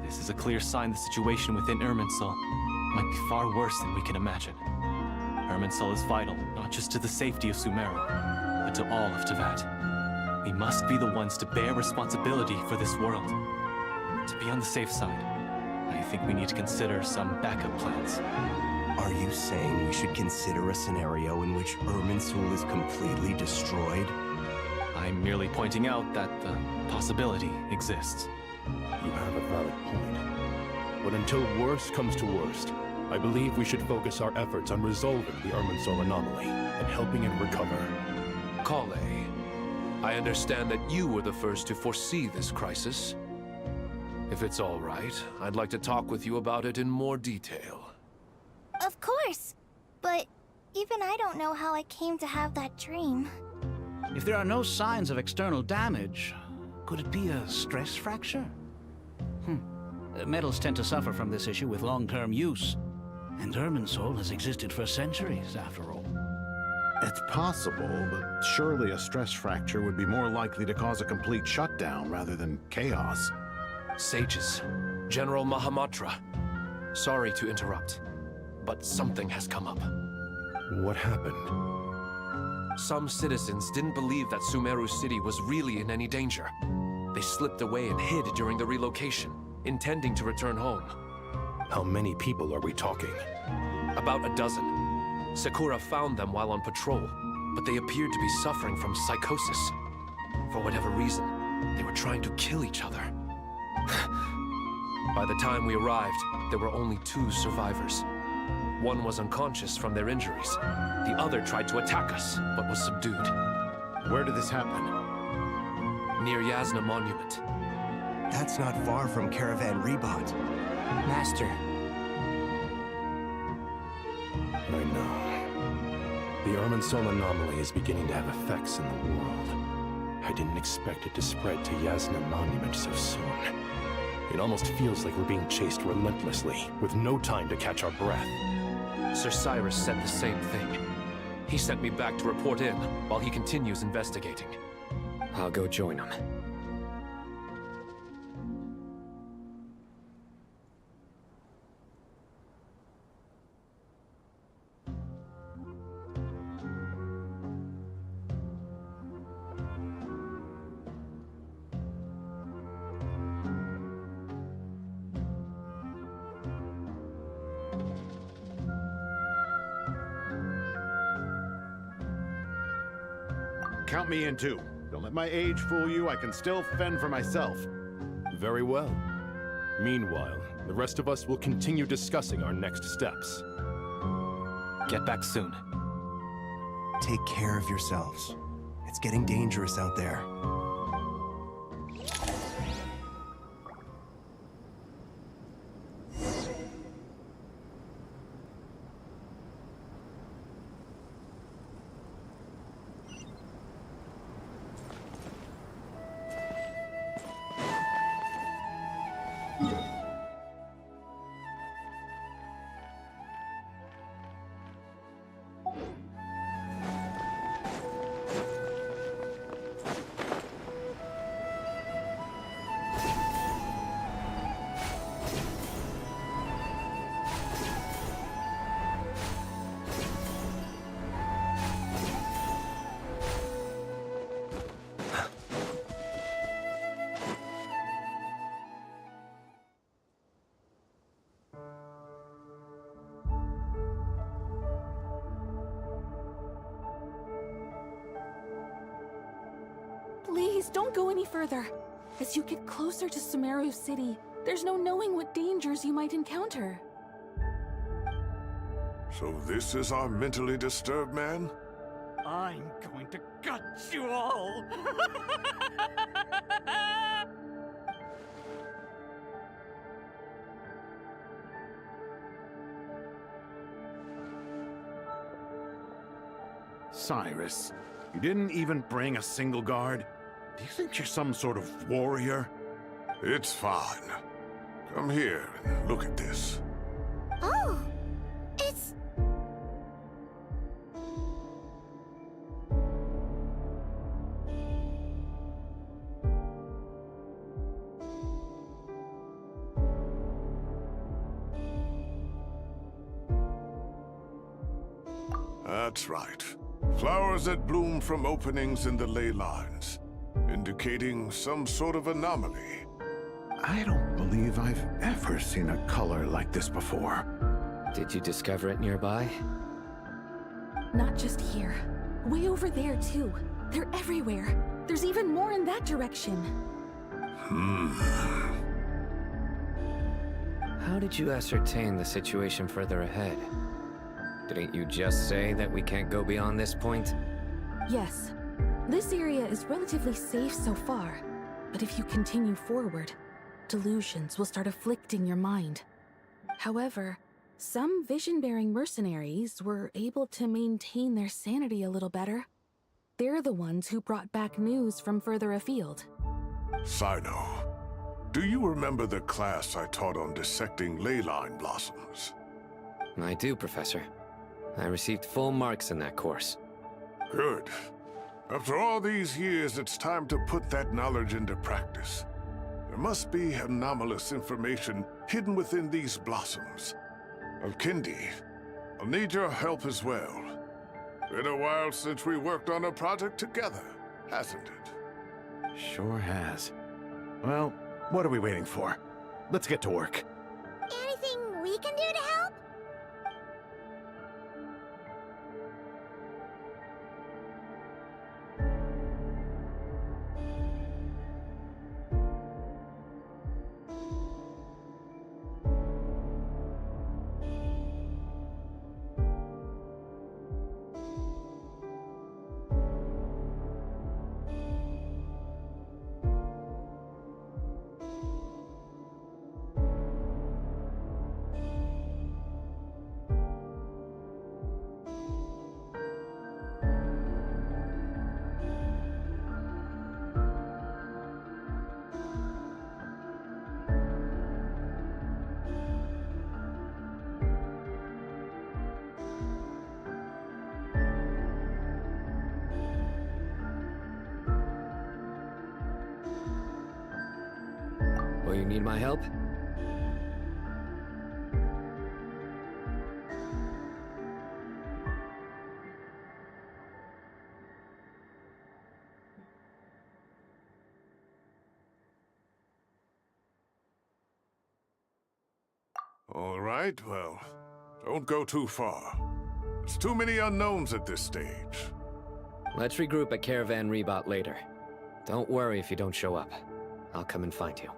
This is a clear sign the situation within Irminsul might be far worse than we can imagine. Irminsul is vital, not just to the safety of Sumeru, but to all of Teyvat. We must be the ones to bear responsibility for this world. To be on the safe side, I think we need to consider some backup plans. Are you saying we should consider a scenario in which Irminsul is completely destroyed? I'm merely pointing out that the possibility exists. You have a valid point. But until worst comes to worst, I believe we should focus our efforts on resolving the Irminsul anomaly and helping it recover. Kale, I understand that you were the first to foresee this crisis. If it's all right, I'd like to talk with you about it in more detail. Of course! But even I don't know how I came to have that dream. If there are no signs of external damage, could it be a stress fracture? Metals tend to suffer from this issue with long-term use. And Irminsul has existed for centuries, after all. It's possible, but surely a stress fracture would be more likely to cause a complete shutdown rather than chaos. Sages, General Mahamatra, sorry to interrupt, but something has come up. What happened? Some citizens didn't believe that Sumeru City was really in any danger. They slipped away and hid during the relocation, intending to return home. How many people are we talking? About a dozen. Sakura found them while on patrol, but they appeared to be suffering from psychosis. For whatever reason, they were trying to kill each other. By the time we arrived, there were only 2 survivors. One was unconscious from their injuries. The other tried to attack us, but was subdued. Where did this happen? Near Yasna Monument. That's not far from Caravan Rebot. Master. I know. The Irminsul anomaly is beginning to have effects in the world. I didn't expect it to spread to Yasna Monument so soon. It almost feels like we're being chased relentlessly, with no time to catch our breath. Sir Cyrus said the same thing. He sent me back to report in, while he continues investigating. I'll go join him. Count me in too. Don't let my age fool you. I can still fend for myself. Very well. Meanwhile, the rest of us will continue discussing our next steps. Get back soon. Take care of yourselves. It's getting dangerous out there. Please, don't go any further. As you get closer to Sumeru City, there's no knowing what dangers you might encounter. So this is our mentally disturbed man? I'm going to gut you all! Cyrus, you didn't even bring a single guard? Do you think you're some sort of warrior? It's fine. Come here and look at this. Oh, it's... That's right. Flowers that bloom from openings in the ley lines, indicating some sort of anomaly. I don't believe I've ever seen a color like this before. Did you discover it nearby? Not just here. Way over there, too. They're everywhere. There's even more in that direction. How did you ascertain the situation further ahead? Didn't you just say that we can't go beyond this point? Yes. This area is relatively safe so far. But if you continue forward, delusions will start afflicting your mind. However, some vision-bearing mercenaries were able to maintain their sanity a little better. They're the ones who brought back news from further afield. Sino, do you remember the class I taught on dissecting ley line blossoms? I do, Professor. I received full marks in that course. Good. After all these years, it's time to put that knowledge into practice. There must be anomalous information hidden within these blossoms. Alkindi, I'll need your help as well. Been a while since we worked on a project together, hasn't it? Sure has. Well, what are we waiting for? Let's get to work. Anything we can do to help? Will you need my help? All right, well, don't go too far. There's too many unknowns at this stage. Let's regroup at Caravan Rebot later. Don't worry if you don't show up. I'll come and find you.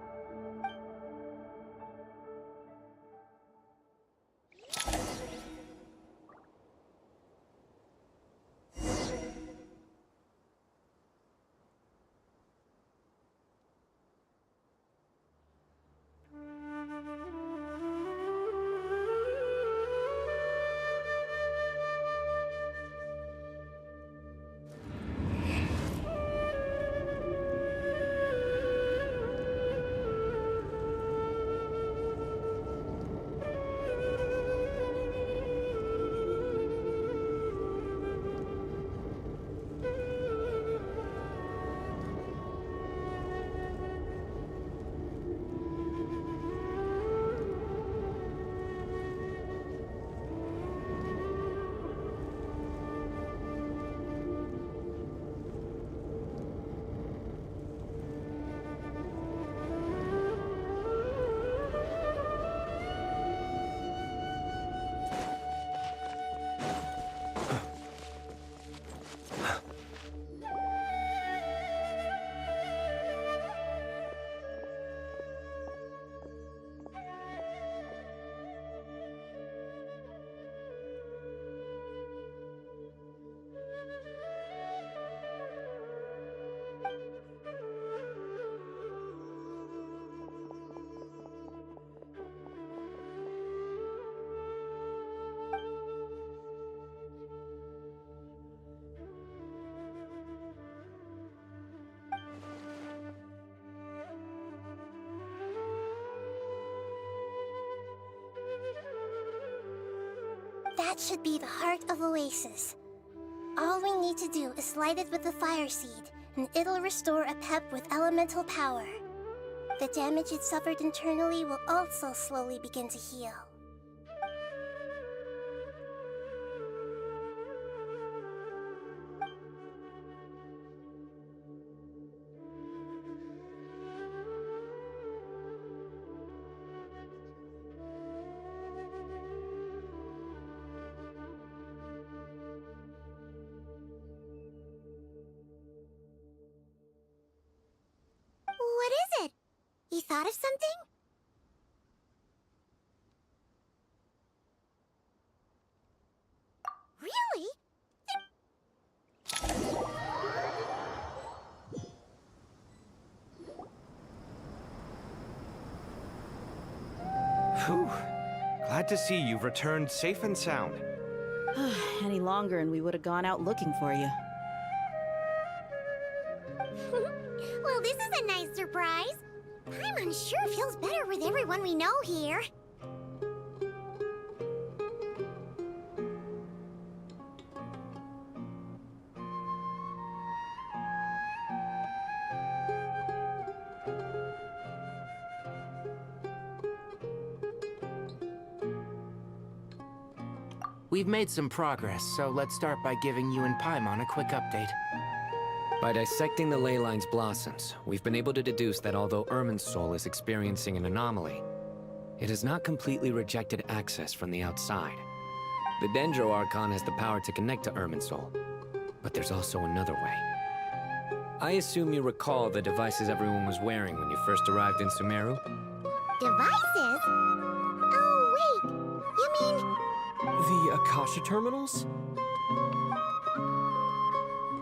That should be the heart of Oasis. All we need to do is light it with the fire seed, and it'll restore a pep with elemental power. The damage it suffered internally will also slowly begin to heal. What is it? You thought of something? Really? Whew. Glad to see you've returned safe and sound. Any longer and we would have gone out looking for you. Well, this is a nice surprise. Paimon sure feels better with everyone we know here. We've made some progress, so let's start by giving you and Paimon a quick update. By dissecting the ley line's blossoms, we've been able to deduce that although Irminsul is experiencing an anomaly, it has not completely rejected access from the outside. The Dendro Archon has the power to connect to Irminsul, but there's also another way. I assume you recall the devices everyone was wearing when you first arrived in Sumeru? Devices? Oh, wait. You mean... The Akasha terminals?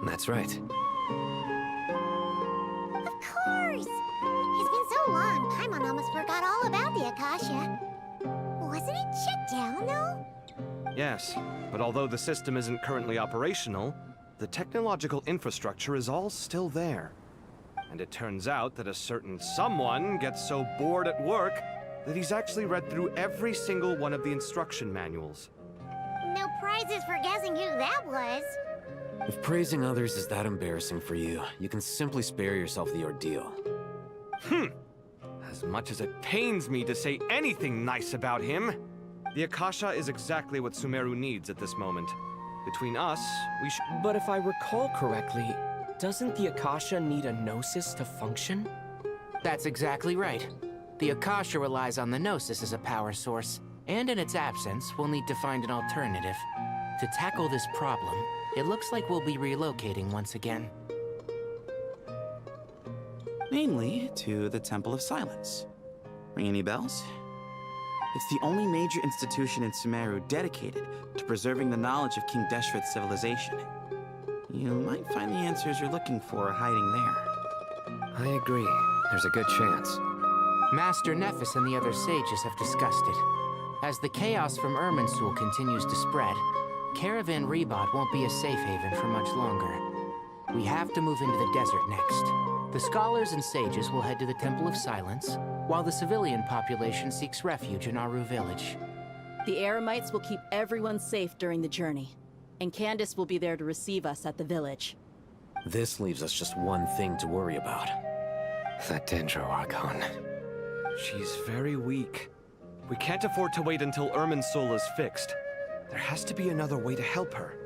That's right. Of course! It's been so long, Paimon almost forgot all about the Akasha. Wasn't it shut down, though? Yes, but although the system isn't currently operational, the technological infrastructure is all still there. And it turns out that a certain someone gets so bored at work that he's actually read through every single one of the instruction manuals. No prizes for guessing who that was. If praising others is that embarrassing for you, you can simply spare yourself the ordeal. As much as it pains me to say anything nice about him, the Akasha is exactly what Sumeru needs at this moment. Between us, we should... But if I recall correctly, doesn't the Akasha need a Gnosis to function? That's exactly right. The Akasha relies on the Gnosis as a power source, and in its absence, we'll need to find an alternative. To tackle this problem, it looks like we'll be relocating once again. Namely, to the Temple of Silence. Ring any bells? It's the only major institution in Sumeru dedicated to preserving the knowledge of King Deshret's civilization. You might find the answers you're looking for hiding there. I agree. There's a good chance. Master Nephis and the other sages have discussed it. As the chaos from Irminsul continues to spread, Caravan Rebot won't be a safe haven for much longer. We have to move into the desert next. The scholars and sages will head to the Temple of Silence, while the civilian population seeks refuge in Aru village. The Eremites will keep everyone safe during the journey, and Candace will be there to receive us at the village. This leaves us just one thing to worry about. That Dendro Archon. She's very weak. We can't afford to wait until Irminsul is fixed. There has to be another way to help her.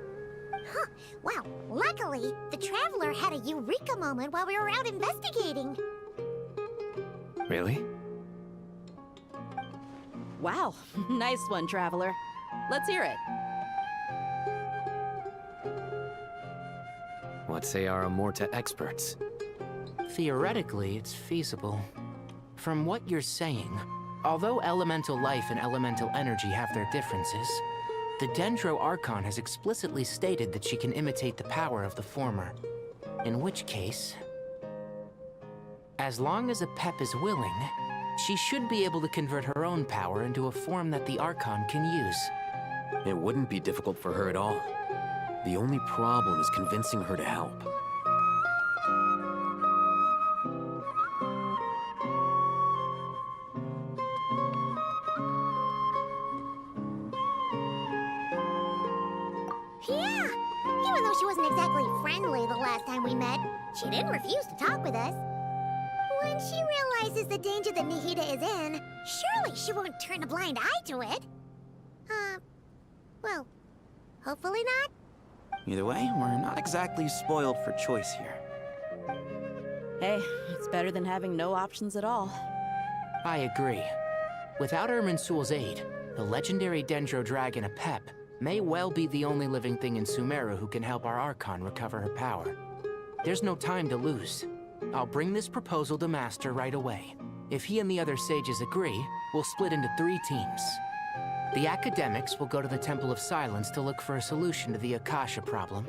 Huh. Wow, luckily, the Traveler had a eureka moment while we were out investigating. Really? Wow, nice one, Traveler. Let's hear it. What say our Amorta experts? Theoretically, it's feasible. From what you're saying, although elemental life and elemental energy have their differences, the Dendro Archon has explicitly stated that she can imitate the power of the former. In which case, as long as a Pep is willing, she should be able to convert her own power into a form that the Archon can use. It wouldn't be difficult for her at all. The only problem is convincing her to help. though she wasn't exactly friendly the last time we met, she didn't refuse to talk with us. When she realizes the danger that Nihida is in, surely she won't turn a blind eye to it. Well, hopefully not. Either way, we're not exactly spoiled for choice here. Hey, it's better than having no options at all. I agree. Without Irminsul's aid, the legendary Dendro Dragon Apep may well be the only living thing in Sumeru who can help our Archon recover her power. There's no time to lose. I'll bring this proposal to Master right away. If he and the other sages agree, we'll split into 3 teams. The academics will go to the Temple of Silence to look for a solution to the Akasha problem.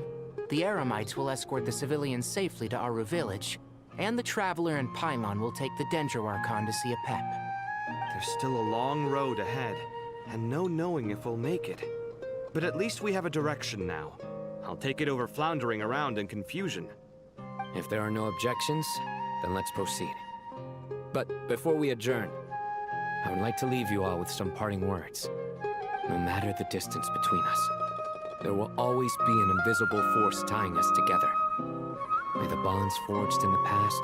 The Eremites will escort the civilians safely to Aru Village, and the Traveler and Paimon will take the Dendro Archon to see Apep. There's still a long road ahead, and no knowing if we'll make it. But at least we have a direction now. I'll take it over floundering around in confusion. If there are no objections, then let's proceed. But before we adjourn, I would like to leave you all with some parting words. No matter the distance between us, there will always be an invisible force tying us together. May the bonds forged in the past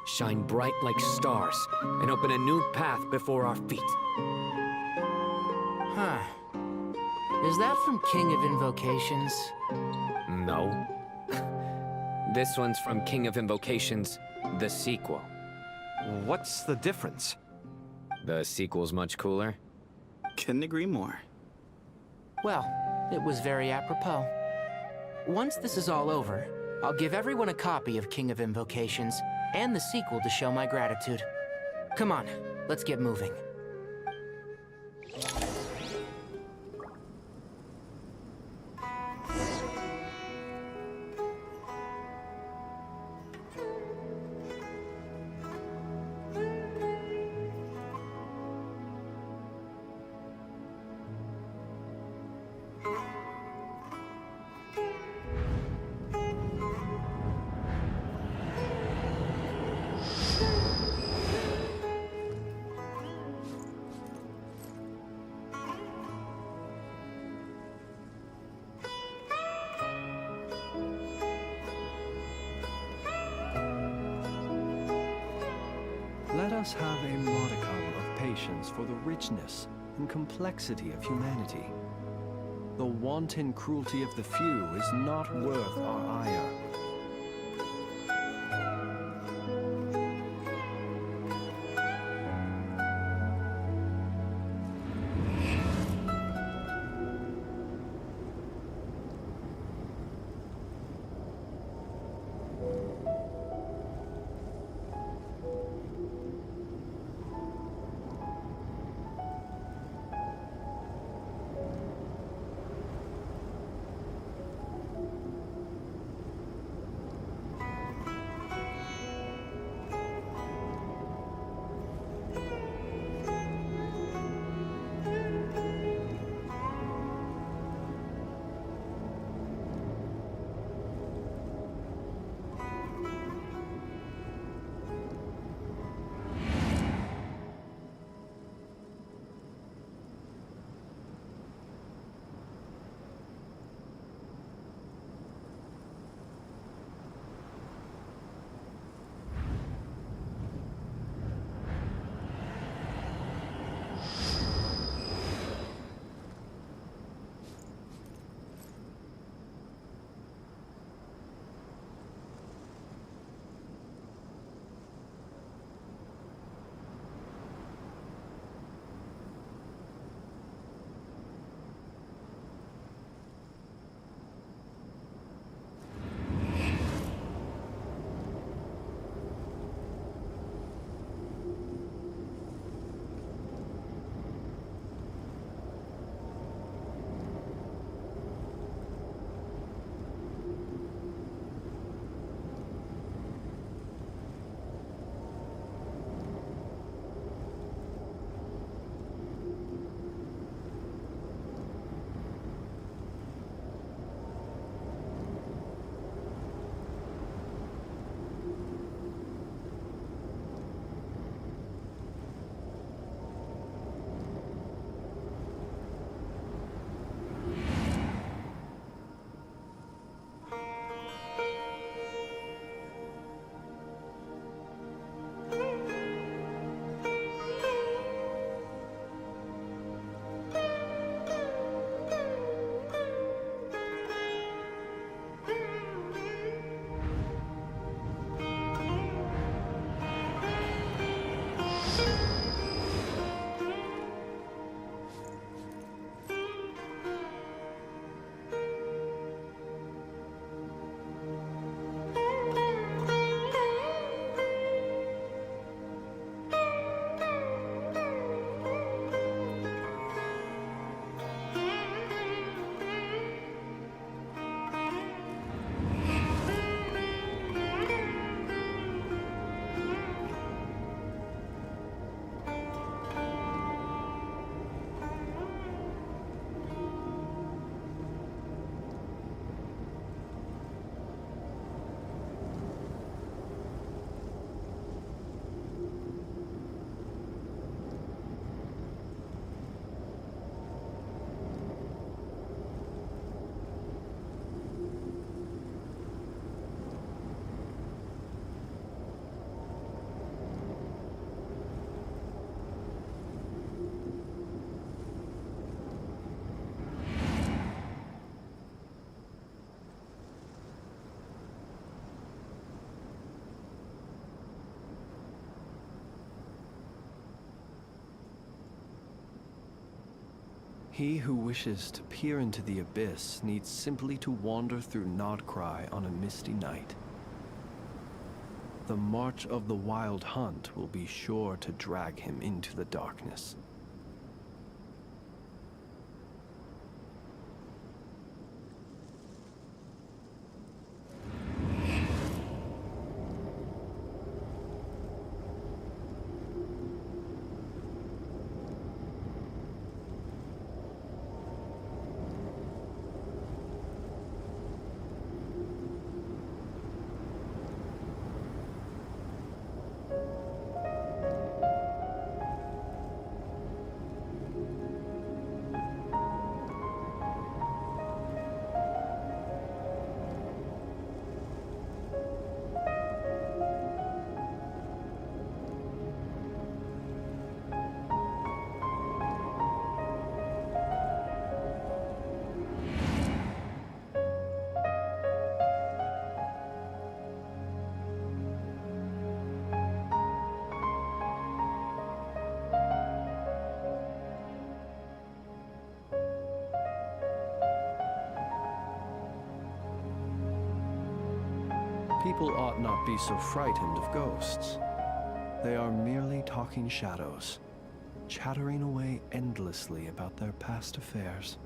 shine bright like stars and open a new path before our feet. Huh. Is that from King of Invocations? No. This one's from King of Invocations, the sequel. What's the difference? The sequel's much cooler. Couldn't agree more. Well, it was very apropos. Once this is all over, I'll give everyone a copy of King of Invocations and the sequel to show my gratitude. Come on, let's get moving. Let us have a modicum of patience for the richness and complexity of humanity. The wanton cruelty of the few is not worth our ire. He who wishes to peer into the abyss needs simply to wander through Nodcry on a misty night. The march of the wild hunt will be sure to drag him into the darkness. People ought not be so frightened of ghosts. They are merely talking shadows, chattering away endlessly about their past affairs.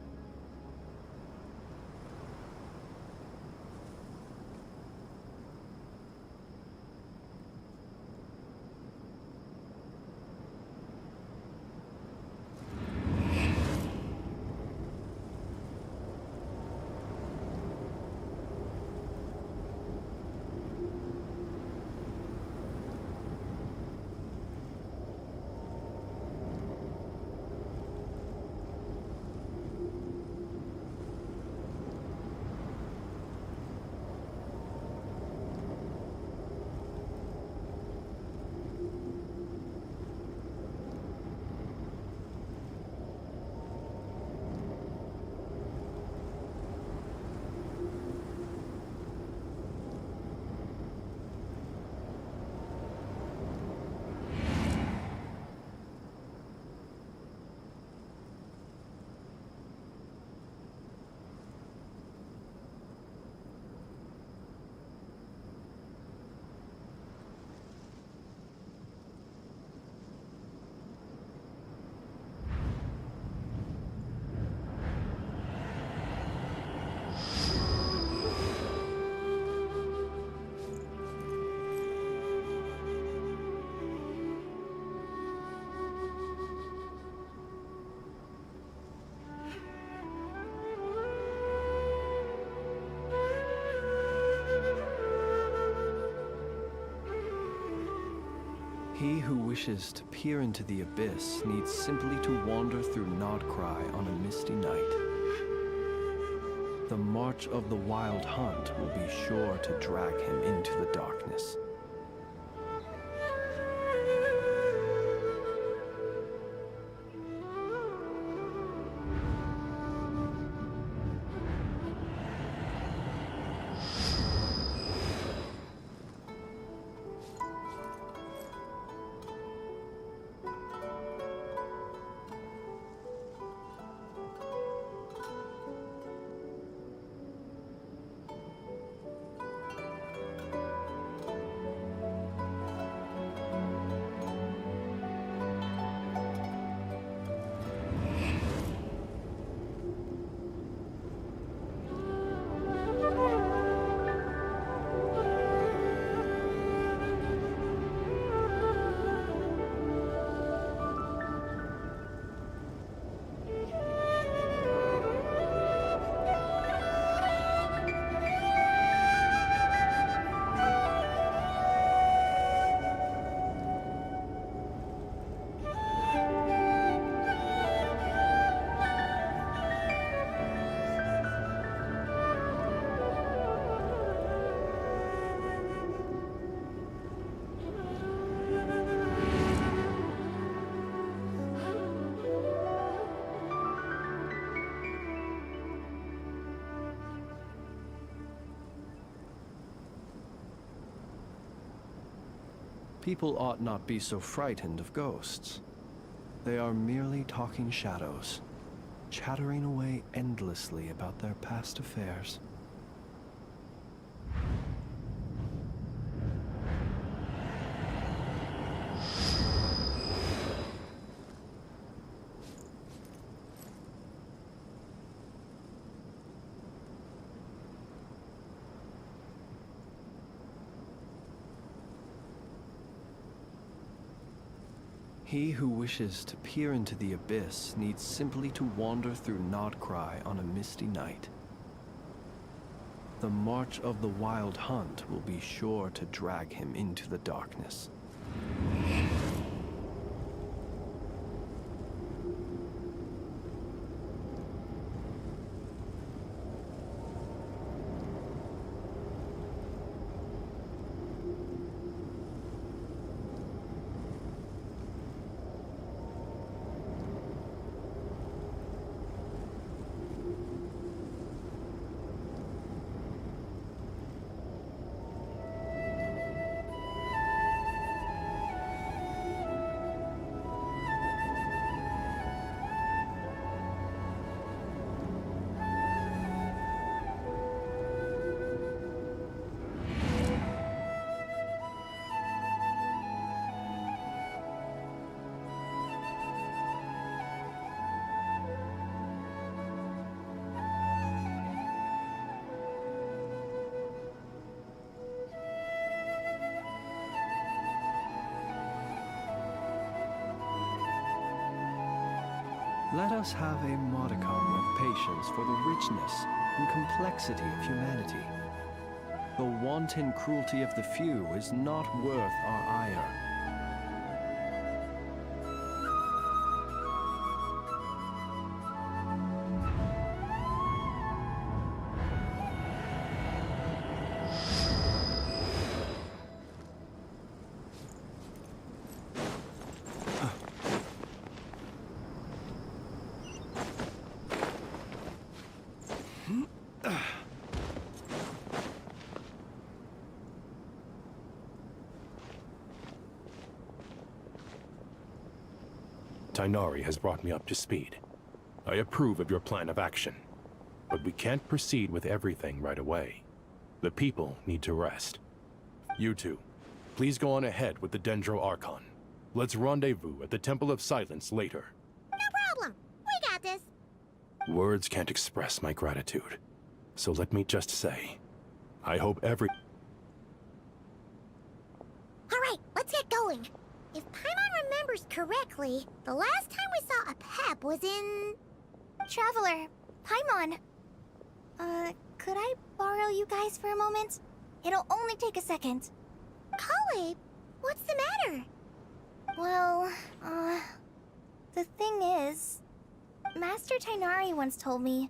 He who wishes to peer into the abyss needs simply to wander through Nodcry on a misty night. The march of the wild hunt will be sure to drag him into the darkness. People ought not be so frightened of ghosts. They are merely talking shadows, chattering away endlessly about their past affairs. He who wishes to peer into the abyss needs simply to wander through Nodcry on a misty night. The march of the Wild Hunt will be sure to drag him into the darkness. Let us have a modicum of patience for the richness and complexity of humanity. The wanton cruelty of the few is not worth our ire. Tainari has brought me up to speed. I approve of your plan of action, but we can't proceed with everything right away. The people need to rest. You two, please go on ahead with the Dendro Archon. Let's rendezvous at the Temple of Silence later. No problem. We got this. Words can't express my gratitude, so let me just say, I hope All right, let's get going. If Paimon remembers correctly, the last time we saw a Pep was in... Traveler, Paimon. Could I borrow you guys for a moment? It'll only take a second. Kale, what's the matter? Well, the thing is... Master Tainari once told me,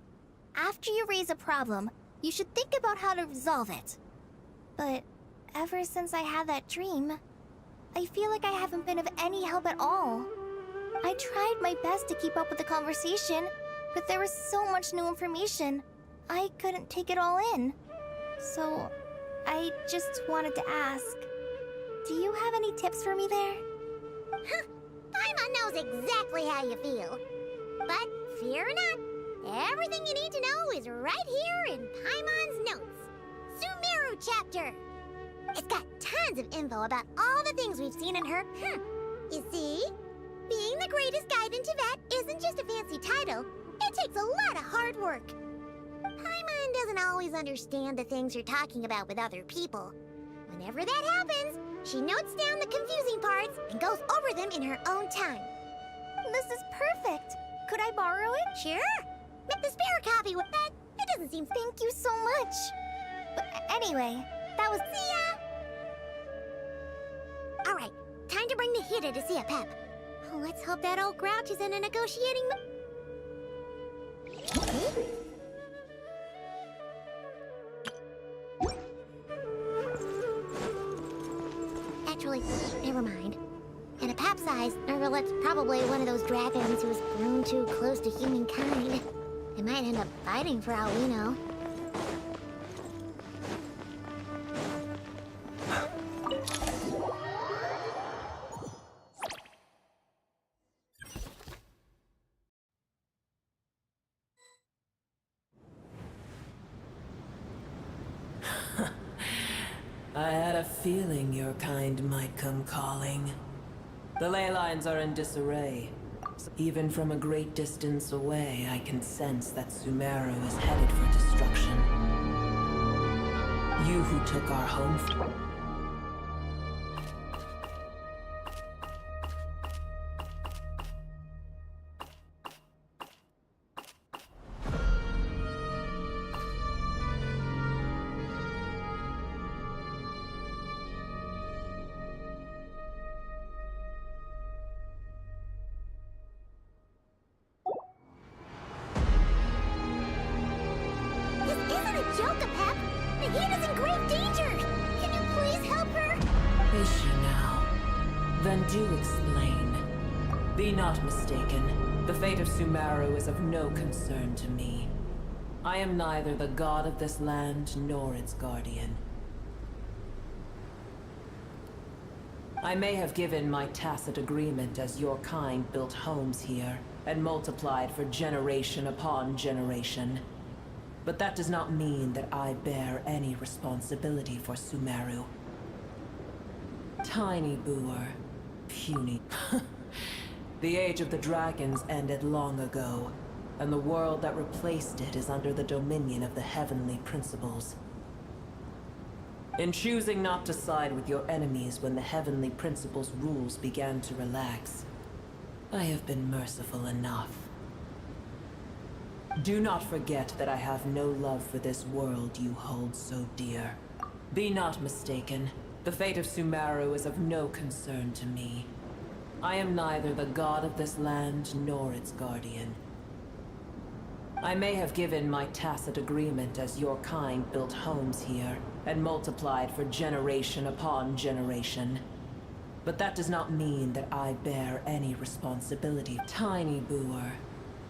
after you raise a problem, you should think about how to resolve it. But ever since I had that dream, I feel like I haven't been of any help at all. I tried my best to keep up with the conversation, but there was so much new information, I couldn't take it all in. So, I just wanted to ask, do you have any tips for me there? Huh, Paimon knows exactly how you feel. But fear not, everything you need to know is right here in Paimon's notes. Sumeru chapter. It's got tons of info about all the things we've seen in her. You see? Being the greatest guide in Teyvat isn't just a fancy title. It takes a lot of hard work. Paimon doesn't always understand the things you're talking about with other people. Whenever that happens, she notes down the confusing parts and goes over them in her own time. This is perfect. Could I borrow it? Sure. Make the spare copy with that. It doesn't seem... Thank you so much. But anyway, that was... See ya! All right, time to bring the Hida to see a Pep. Oh, let's hope that old grouch is in a negotiating... Actually, never mind. At a Pep size, Nergalet's probably one of those dragons who has grown too close to humankind. They might end up fighting for all we know. feeling your kind might come calling. The ley lines are in disarray. Even from a great distance away, I can sense that Sumeru is headed for destruction. You who took our home from... Is she now? Then do explain. Be not mistaken. The fate of Sumeru is of no concern to me. I am neither the god of this land nor its guardian. I may have given my tacit agreement as your kind built homes here and multiplied for generation upon generation. But that does not mean that I bear any responsibility for Sumeru. Tiny Boer, puny. The age of the dragons ended long ago, and the world that replaced it is under the dominion of the heavenly principles. In choosing not to side with your enemies when the heavenly principles' rules began to relax, I have been merciful enough. Do not forget that I have no love for this world you hold so dear. Be not mistaken. The fate of Sumeru is of no concern to me. I am neither the god of this land nor its guardian. I may have given my tacit agreement as your kind built homes here and multiplied for generation upon generation. But that does not mean that I bear any responsibility. Tiny Boer,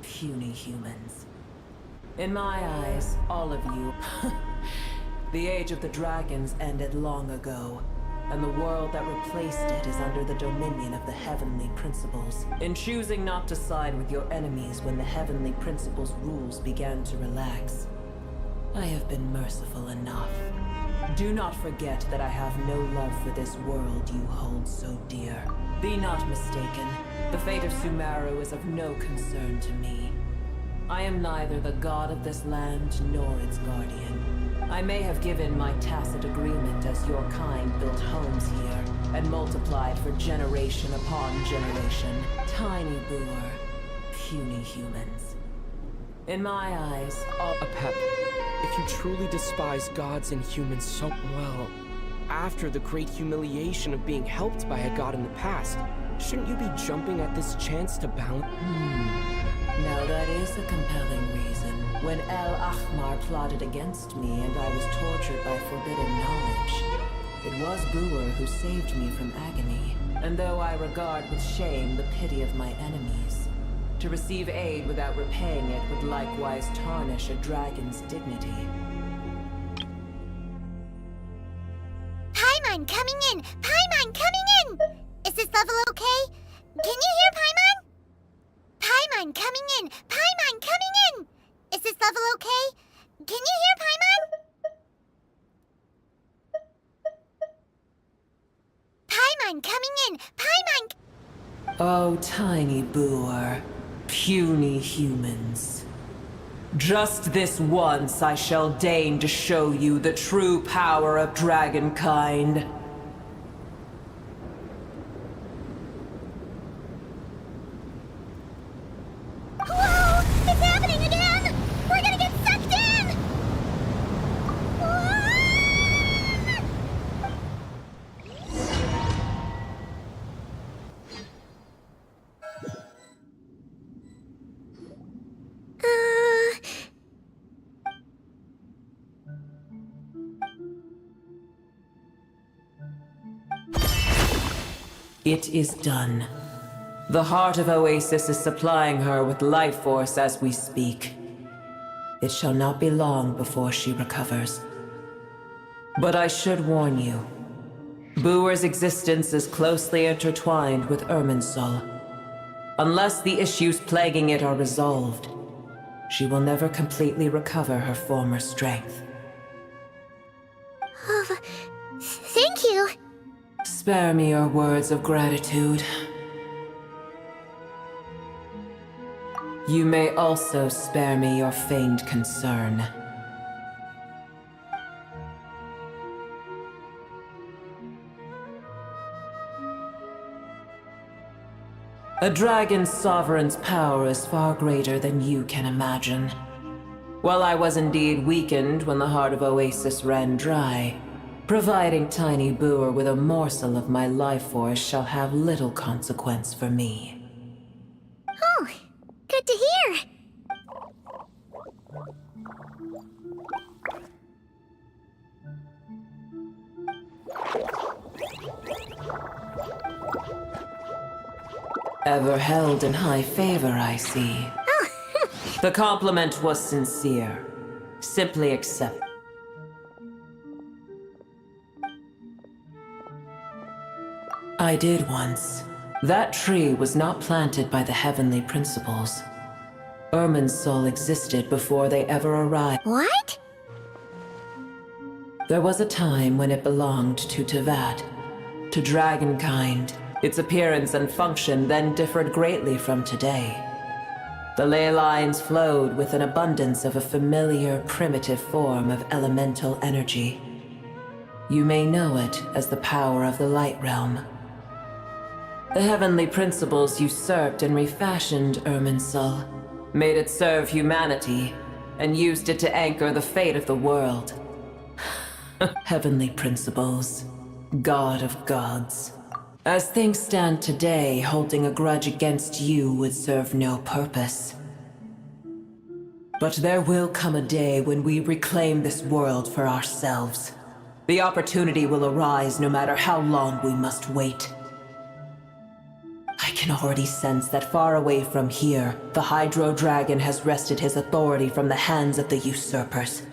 puny humans. In my eyes, all of you... The age of the dragons ended long ago, and the world that replaced it is under the dominion of the heavenly principles. In choosing not to side with your enemies when the heavenly principles' rules began to relax, I have been merciful enough. Do not forget that I have no love for this world you hold so dear. Be not mistaken. The fate of Sumeru is of no concern to me. I am neither the god of this land nor its guardian. I may have given my tacit agreement as your kind built homes here and multiplied for generation upon generation. Tiny Boer, puny humans. In my eyes, all... Apep, if you truly despise gods and humans so well, after the great humiliation of being helped by a god in the past, shouldn't you be jumping at this chance to balance? Now that is a compelling reason. When El Ahmar plotted against me and I was tortured by forbidden knowledge, it was Boer who saved me from agony. And though I regard with shame the pity of my enemies, to receive aid without repaying it would likewise tarnish a dragon's dignity. Paimon coming in! Paimon coming in! Is this level okay? Can you hear Paimon? Paimon coming in! Paimon coming in! Is this level okay? Can you hear Paimon? Paimon coming in! Paimon! Oh, tiny Boer, puny humans. Just this once I shall deign to show you the true power of dragonkind. Whoa! It's happening again! We're gonna get sucked in! It is done. The heart of Oasis is supplying her with life force as we speak. It shall not be long before she recovers. But I should warn you. Boer's existence is closely intertwined with Irminsul. Unless the issues plaguing it are resolved, she will never completely recover her former strength. Oh, thank you. Spare me your words of gratitude. You may also spare me your feigned concern. A dragon's sovereign's power is far greater than you can imagine. While I was indeed weakened when the heart of Oasis ran dry, providing Tiny Booer with a morsel of my life force shall have little consequence for me. Oh, good to hear. Ever held in high favor, I see. The compliment was sincere. Simply accept. I did once. That tree was not planted by the heavenly principles. Irminsul existed before they ever arrived. What? There was a time when it belonged to Teyvat, to dragonkind. Its appearance and function then differed greatly from today. The ley lines flowed with an abundance of a familiar, primitive form of elemental energy. You may know it as the power of the Light Realm. The heavenly principles usurped and refashioned Irminsul, made it serve humanity, and used it to anchor the fate of the world. Heavenly principles, god of gods. As things stand today, holding a grudge against you would serve no purpose. But there will come a day when we reclaim this world for ourselves. The opportunity will arise no matter how long we must wait. I can already sense that far away from here, the Hydro Dragon has wrested his authority from the hands of the usurpers.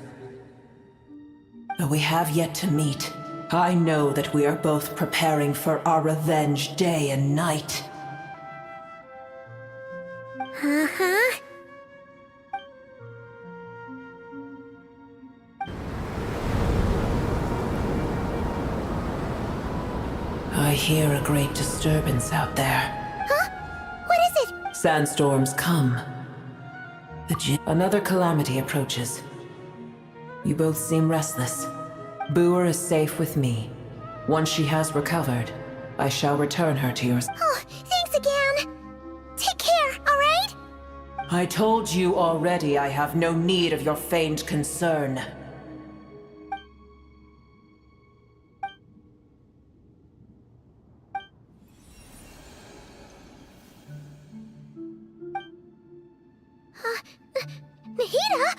Though we have yet to meet, I know that we are both preparing for our revenge day and night. Uh-huh. I hear a great disturbance out there. Huh? What is it? Sandstorms come. Another calamity approaches. You both seem restless. Booer is safe with me. Once she has recovered, I shall return her to yours. Oh, thanks again. Take care, all right? I told you already I have no need of your feigned concern. Nahida?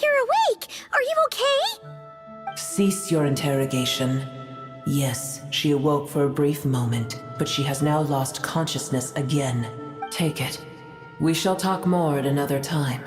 You're awake! Are you okay? Cease your interrogation. Yes, she awoke for a brief moment, but she has now lost consciousness again. Take it. We shall talk more at another time.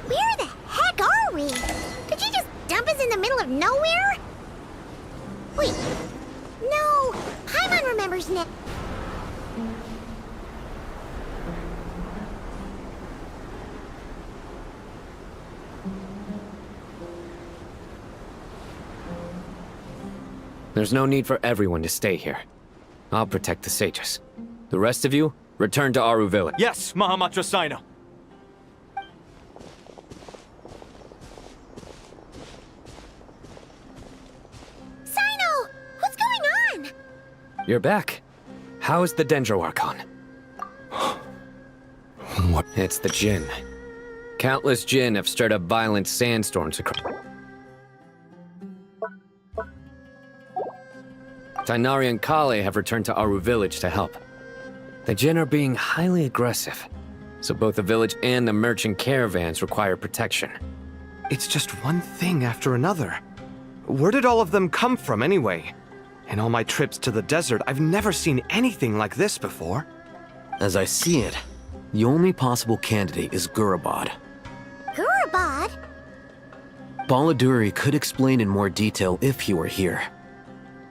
Where the heck are we? Did you just dump us in the middle of nowhere? Wait. No, Paimon remembers now. There's no need for everyone to stay here. I'll protect the sages. The rest of you, return to Aru Village. Yes, Mahamatra Sino. Sino! What's You're back. How's the Dendro Archon? What? It's the Jinn. Countless Jinn have stirred up violent sandstorms across. Tainari and Kale have returned to Aru village to help. The Jinn are being highly aggressive, so both the village and the merchant caravans require protection. It's just one thing after another. Where did all of them come from anyway? In all my trips to the desert, I've never seen anything like this before. As I see it, the only possible candidate is Gurabad. Gurabad? Baladuri could explain in more detail if he were here.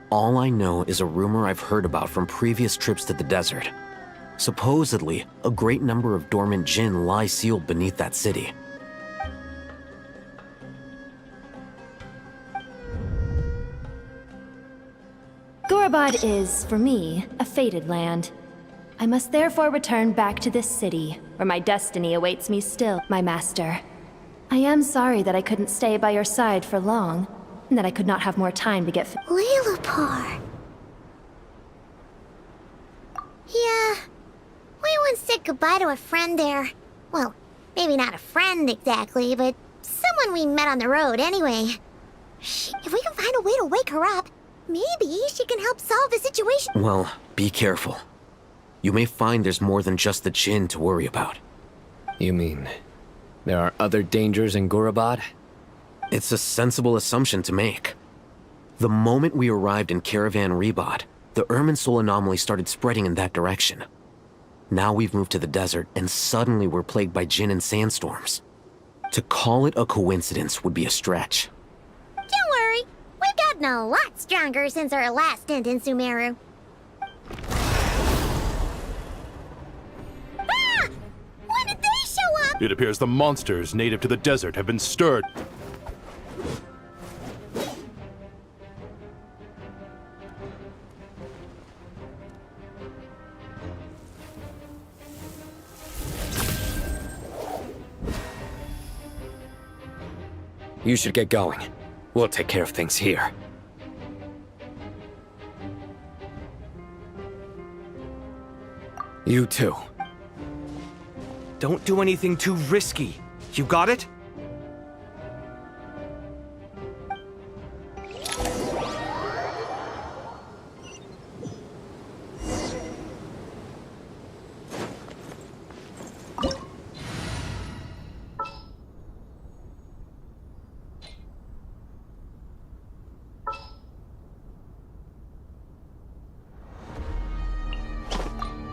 All I know is a rumor I've heard about from previous trips to the desert. Supposedly, a great number of dormant Jinn lie sealed beneath that city. Gurabad is, for me, a fated land. I must therefore return back to this city, where my destiny awaits me still, my master. I am sorry that I couldn't stay by your side for long, and that I could not have more time to get Lilipar. Yeah, we once said goodbye to a friend there. Well, maybe not a friend exactly, but someone we met on the road anyway. If we can find a way to wake her up, maybe she can help solve the situation. Well, be careful. You may find there's more than just the Jinn to worry about. You mean, there are other dangers in Gurabad? It's a sensible assumption to make. The moment we arrived in Caravan Rebad, the Irminsul anomaly started spreading in that direction. Now we've moved to the desert, and suddenly we're plagued by Jinn and sandstorms. To call it a coincidence would be a stretch. Don't worry, we've gotten a lot stronger since our last stint in Sumeru. Ah! When did they show up? It appears the monsters native to the desert have been stirred. You should get going. We'll take care of things here. You too. Don't do anything too risky. You got it?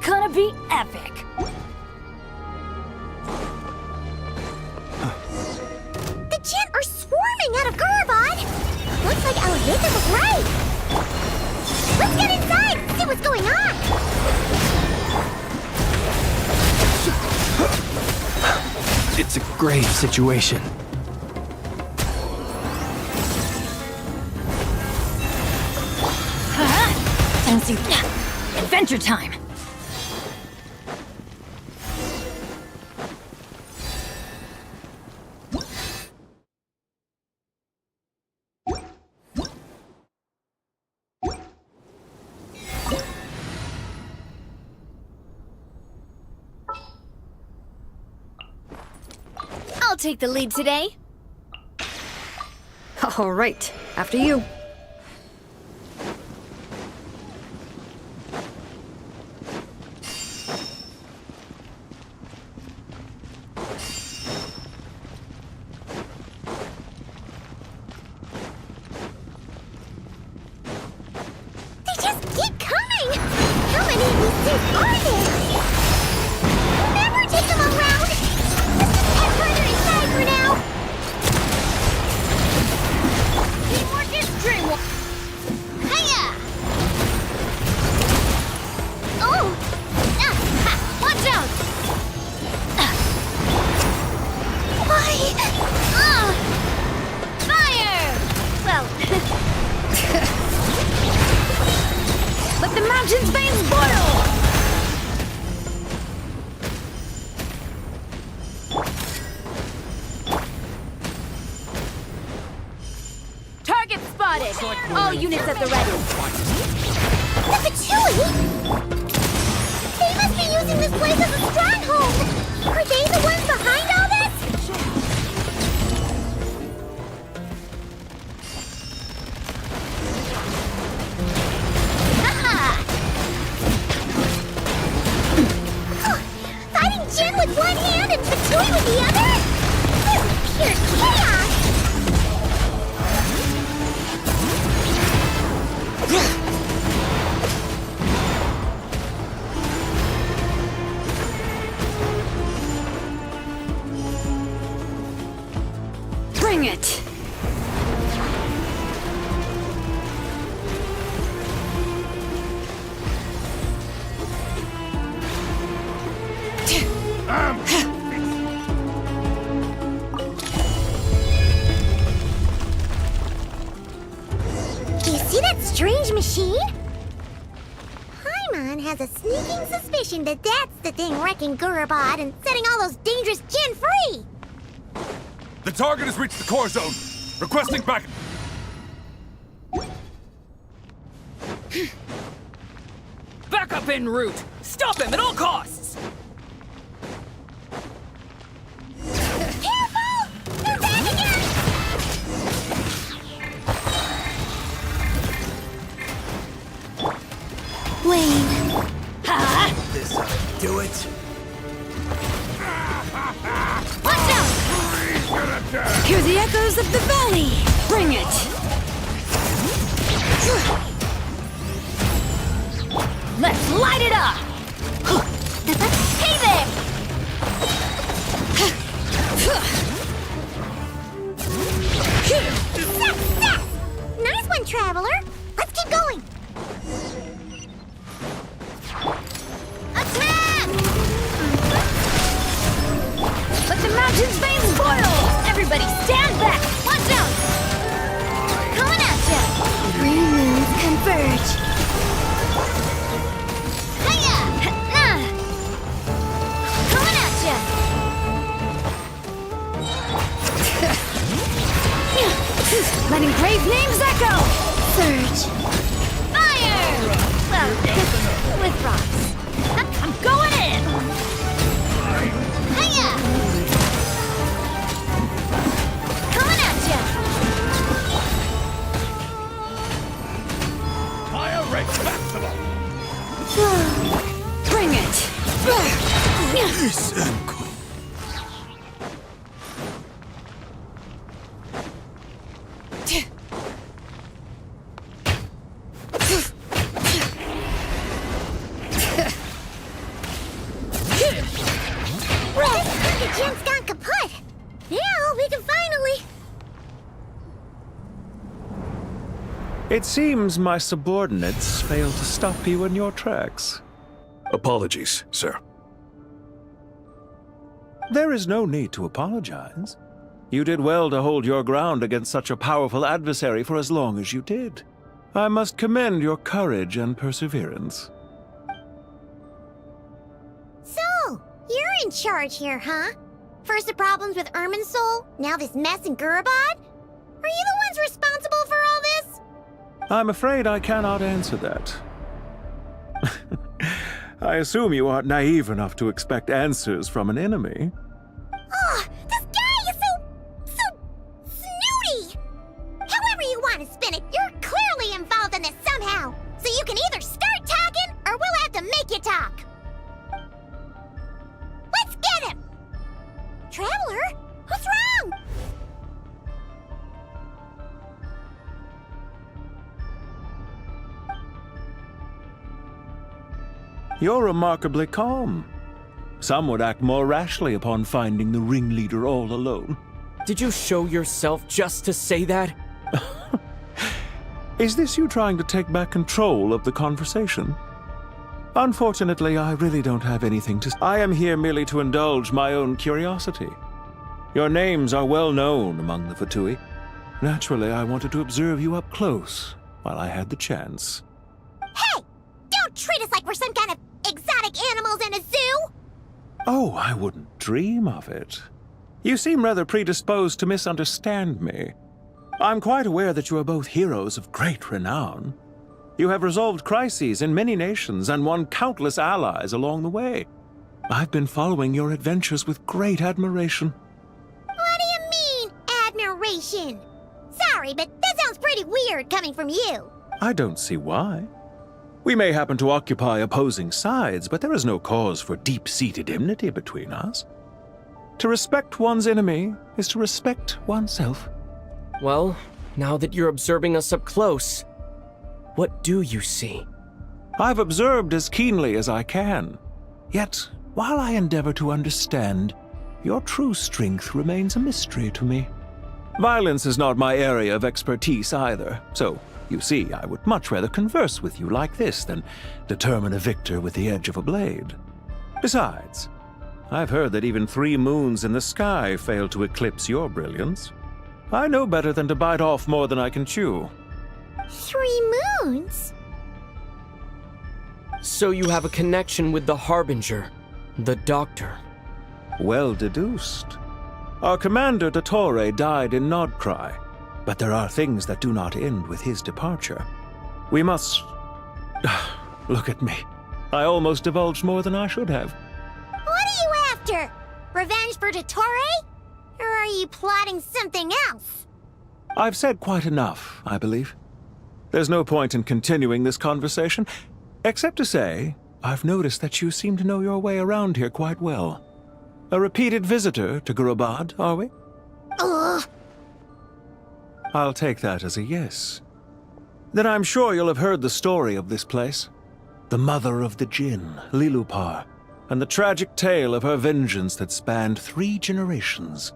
Gonna be epic. The Jinn are swarming out of Gurabad! Looks like Alhita was right! Let's get inside, see what's going on! It's a grave situation. Fancy adventure time. I'll take the lead today. All right, after you. They just keep coming! How many of these things are there? Never take them all round! Let's just head further inside for now! Teamwork is dreamwork! Hiya! Oh! Ah, ha, watch out! Why? Fire! Well... Let the mountain's veins boil! Target spotted! All units at the ready. The Pachuca! toy with the other? This is pure chaos! Bring it! You see that strange machine? Paimon has a sneaking suspicion that that's the thing wrecking Gurabad and setting all those dangerous Jinn free! The target has reached the core zone. Requesting back. Back up en route! Stop him at all costs! Careful! They're back again! Wayne. Ha! This do it. Watch out! Hear the echoes of the valley! Bring it! Let's light it up! Hey there! Success! Nice one, Traveler! Let's keep going! Attack! Let the mountain's veins boil! Everybody stand back! Watch out! Coming at ya! Green moons converge. Hiya! Coming at ya! Letting brave names echo! Surge. Fire! Well, with rocks. I'm going in! Hiya! Coming at ya! Fire rate maximum. Bring it! Nice and cool. The Jinn's gone kaput! Now we can finally... It seems my subordinates failed to stop you in your tracks. Apologies, sir. There is no need to apologize. You did well to hold your ground against such a powerful adversary for as long as you did. I must commend your courage and perseverance. So, you're in charge here, huh? First the problems with Irminsul, now this mess in Gurabad? Are you the ones responsible for all this? I'm afraid I cannot answer that. I assume you aren't naive enough to expect answers from an enemy. Oh, this guy is so snooty! However you want to spin it, you're clearly involved in this somehow. So you can either start talking, or we'll have to make you talk. Let's get him! Traveler, what's wrong? You're remarkably calm. Some would act more rashly upon finding the ringleader all alone. Did you show yourself just to say that? Is this you trying to take back control of the conversation? Unfortunately, I really don't have anything to say. I am here merely to indulge my own curiosity. Your names are well known among the Fatui. Naturally, I wanted to observe you up close while I had the chance. Hey! Don't treat us like we're some kind of exotic animals in a zoo! Oh, I wouldn't dream of it. You seem rather predisposed to misunderstand me. I'm quite aware that you are both heroes of great renown. You have resolved crises in many nations and won countless allies along the way. I've been following your adventures with great admiration. What do you mean, admiration? Sorry, but that sounds pretty weird coming from you. I don't see why. We may happen to occupy opposing sides, but there is no cause for deep-seated enmity between us. To respect one's enemy is to respect oneself. Well, now that you're observing us up close, what do you see? I've observed as keenly as I can. Yet, while I endeavor to understand, your true strength remains a mystery to me. Violence is not my area of expertise either, so, you see, I would much rather converse with you like this than determine a victor with the edge of a blade. Besides, I've heard that even 3 moons in the sky fail to eclipse your brilliance. I know better than to bite off more than I can chew. 3 moons? So you have a connection with the Harbinger, the Doctor. Well deduced. Our commander, Dottore, died in Nodcry, but there are things that do not end with his departure. We must... Look at me. I almost divulged more than I should have. What are you after? Revenge for Dottore? Or are you plotting something else? I've said quite enough, I believe. There's no point in continuing this conversation, except to say, I've noticed that you seem to know your way around here quite well. A repeated visitor to Gurabad, are we? Ugh. I'll take that as a yes. Then I'm sure you'll have heard the story of this place. The mother of the Jinn, Lilupar, and the tragic tale of her vengeance that spanned 3 generations.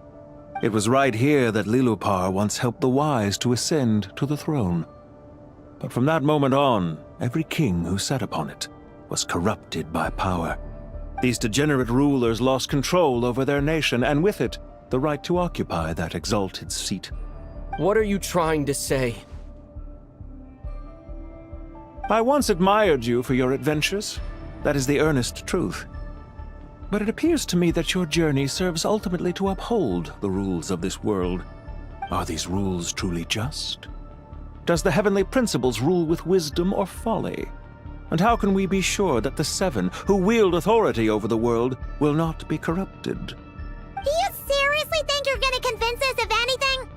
It was right here that Lilupar once helped the wise to ascend to the throne. But from that moment on, every king who sat upon it was corrupted by power. These degenerate rulers lost control over their nation, and with it, the right to occupy that exalted seat. What are you trying to say? I once admired you for your adventures. That is the earnest truth. But it appears to me that your journey serves ultimately to uphold the rules of this world. Are these rules truly just? Does the heavenly principles rule with wisdom or folly? And how can we be sure that the 7 who wield authority over the world will not be corrupted? Do you seriously think you're gonna convince us of anything?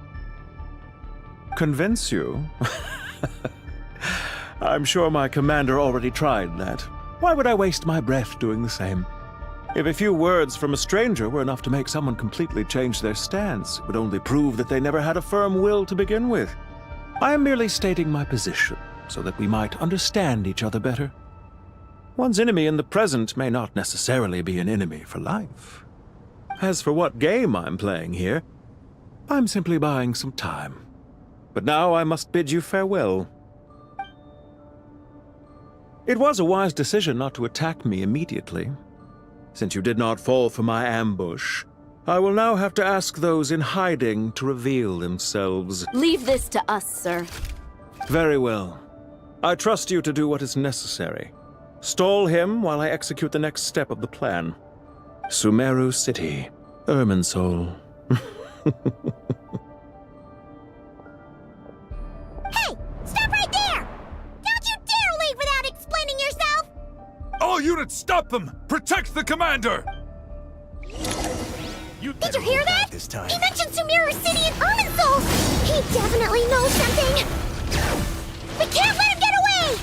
Convince you? I'm sure my commander already tried that. Why would I waste my breath doing the same? If a few words from a stranger were enough to make someone completely change their stance, it would only prove that they never had a firm will to begin with. I am merely stating my position, so that we might understand each other better. One's enemy in the present may not necessarily be an enemy for life. As for what game I'm playing here, I'm simply buying some time. But now I must bid you farewell. It was a wise decision not to attack me immediately. Since you did not fall for my ambush, I will now have to ask those in hiding to reveal themselves. Leave this to us, sir. Very well. I trust you to do what is necessary. Stall him while I execute the next step of the plan. Sumeru City, Irminsul. Hey! Stop right there! Don't you dare leave without explaining yourself! All units, stop them! Protect the commander! Did you hear that? This time. He mentioned Sumeru City and Irminsul! He definitely knows something! We can't let him get away!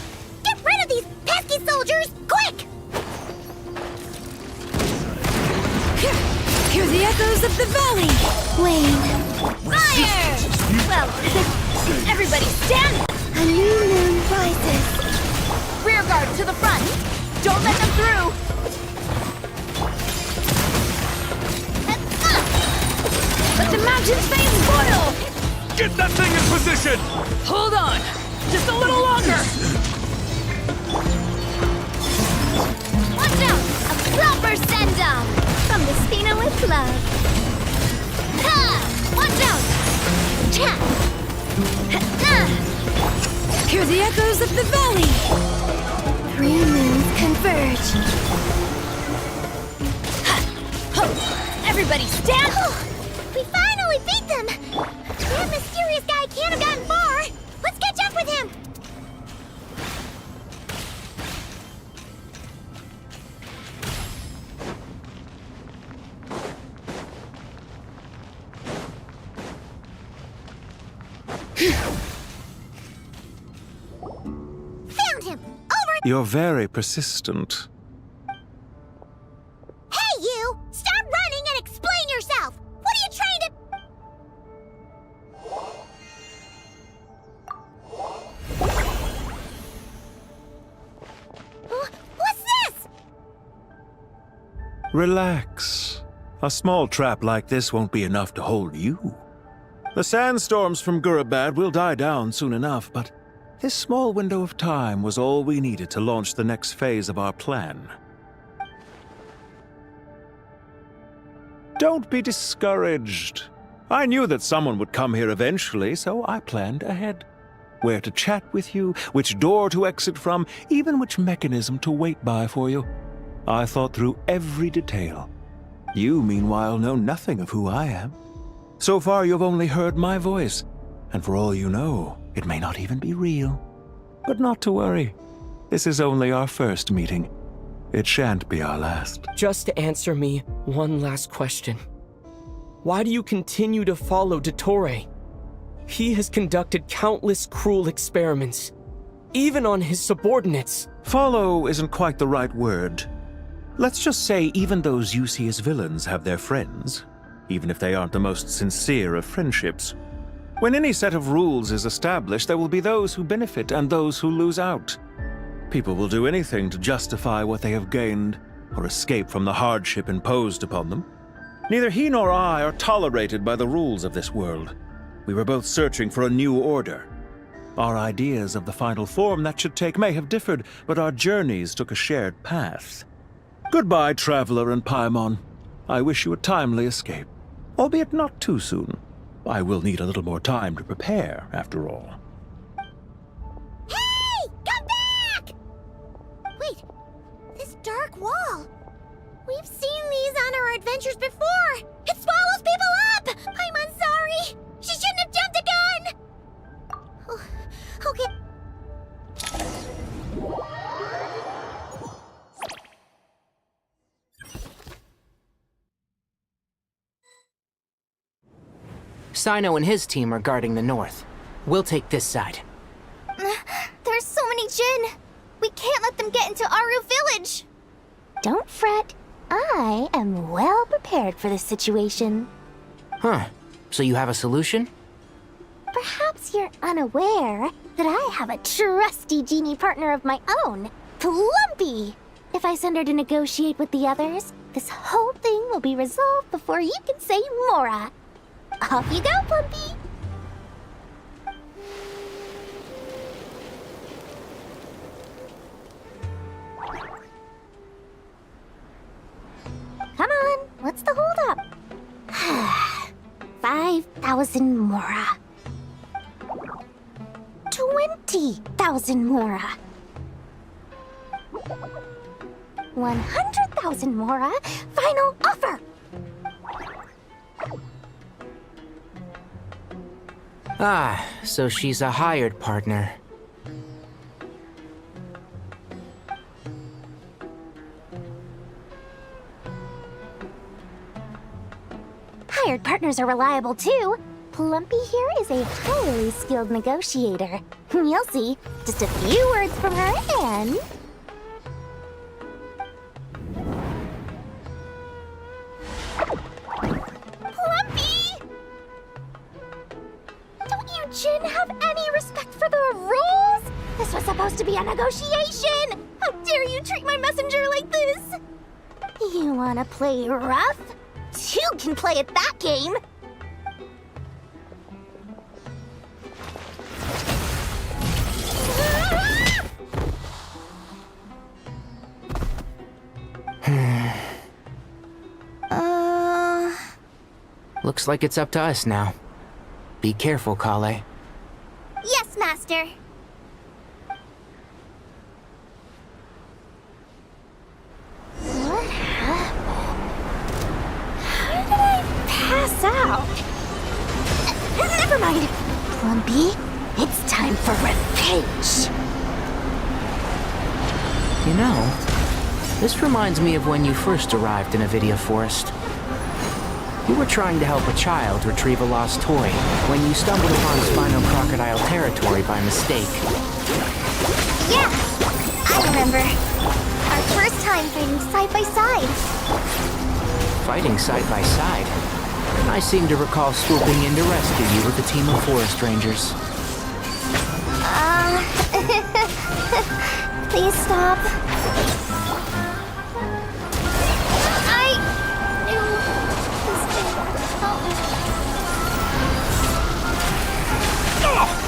Get rid of these pesky soldiers, quick! Hear the echoes of the valley! Wayne. Fire! Well, everybody stand! A new moon rises. Rear guard to the front! Don't let them through! Let the mountain's veins boil! Get that thing in position! Hold on! Just a little longer! Watch out! A proper send-off! From Despina with love. Ha! Watch out! Cha! Hear the echoes of the valley! 3 moons converge. Everybody stand! We finally beat them! That mysterious guy can't have gotten far! Let's catch up with him! Found him! Over! You're very persistent. Hey, you! Stop running and explain Relax. A small trap like this won't be enough to hold you. The sandstorms from Gurabad will die down soon enough, but this small window of time was all we needed to launch the next phase of our plan. Don't be discouraged. I knew that someone would come here eventually, so I planned ahead. Where to chat with you, which door to exit from, even which mechanism to wait by for you. I thought through every detail. You, meanwhile, know nothing of who I am. So far, you've only heard my voice, and for all you know, it may not even be real. But not to worry. This is only our first meeting. It shan't be our last. Just answer me one last question. Why do you continue to follow Dottore? He has conducted countless cruel experiments, even on his subordinates. Follow isn't quite the right word. Let's just say even those you see as villains have their friends, even if they aren't the most sincere of friendships. When any set of rules is established, there will be those who benefit and those who lose out. People will do anything to justify what they have gained or escape from the hardship imposed upon them. Neither he nor I are tolerated by the rules of this world. We were both searching for a new order. Our ideas of the final form that should take may have differed, but our journeys took a shared path. Goodbye, Traveler and Paimon. I wish you a timely escape, albeit not too soon. I will need a little more time to prepare, after all. Hey! Come back! Wait, this dark wall. We've seen these on our adventures before. It swallows people up! I'm sorry. She shouldn't have jumped a gun! Oh, okay. Sino and his team are guarding the north. We'll take this side. There's so many Jin. We can't let them get into Aru Village. Don't fret. I am well prepared for this situation. Huh. So you have a solution? Perhaps you're unaware that I have a trusty genie partner of my own, Plumpy. If I send her to negotiate with the others, this whole thing will be resolved before you can say Mora. Off you go, Plumpy! Come on, what's the holdup? 5,000 Mora. 20,000 Mora. 100,000 Mora. Final offer! Ah, so she's a hired partner. Hired partners are reliable too. Plumpy here is a highly skilled negotiator. You'll see. Just a few words from her and... Plumpy! Don't you Jin have any respect for the rules? This was supposed to be a negotiation! How dare you treat my messenger like this? You wanna play rough? Two can play at that game! Looks like it's up to us now. Be careful, Kale. Yes, Master. What happened? How did I pass out? Never mind. Plumpy, it's time for revenge. You know, this reminds me of when you first arrived in Avidia Forest. You were trying to help a child retrieve a lost toy when you stumbled upon Spino Crocodile territory by mistake. Yeah, I remember. Our first time fighting side by side. Fighting side by side? I seem to recall swooping in to rescue you with a team of forest rangers. Please stop. I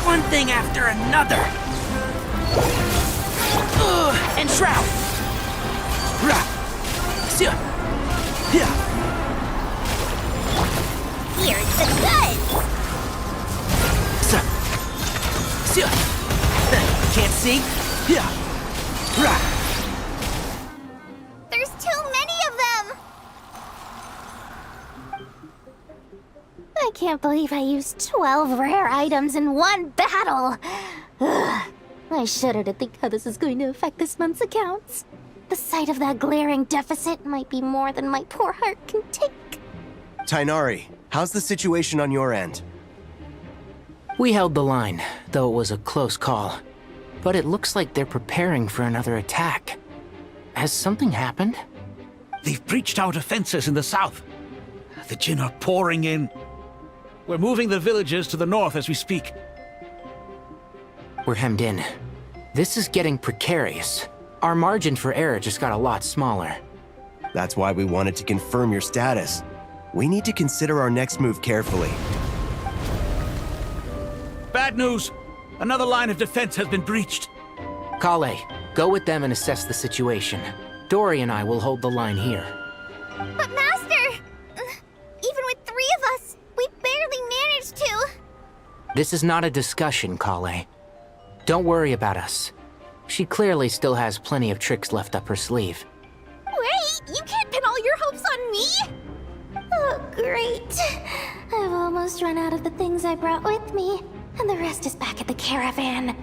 One thing after another. And Shroud. Rah. Sia. Yeah. Here's the goods! Sia. Can't see? Yeah. Rah. There's too many of them! I can't believe I used 12 rare items in one battle! Ugh. I shudder to think how this is going to affect this month's accounts. The sight of that glaring deficit might be more than my poor heart can take. Tainari, how's the situation on your end? We held the line, though it was a close call. But it looks like they're preparing for another attack. Has something happened? They've breached our defenses in the south. The Jinn are pouring in. We're moving the villagers to the north as we speak. We're hemmed in. This is getting precarious. Our margin for error just got a lot smaller. That's why we wanted to confirm your status. We need to consider our next move carefully. Bad news! Another line of defense has been breached. Kale, go with them and assess the situation. Dory and I will hold the line here. But Master! Even with 3 of us, we barely managed to. This is not a discussion, Kale. Don't worry about us. She clearly still has plenty of tricks left up her sleeve. Wait, you can't pin all your hopes on me? Oh, great. I've almost run out of the things I brought with me, and the rest is back at the caravan.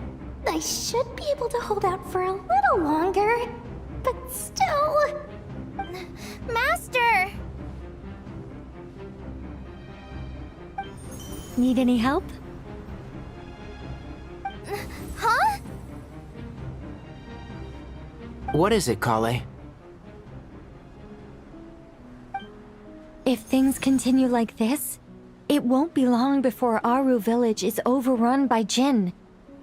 I should be able to hold out for a little longer, but still... Master! Need any help? Huh? What is it, Kale? If things continue like this, it won't be long before Aru village is overrun by Jinn,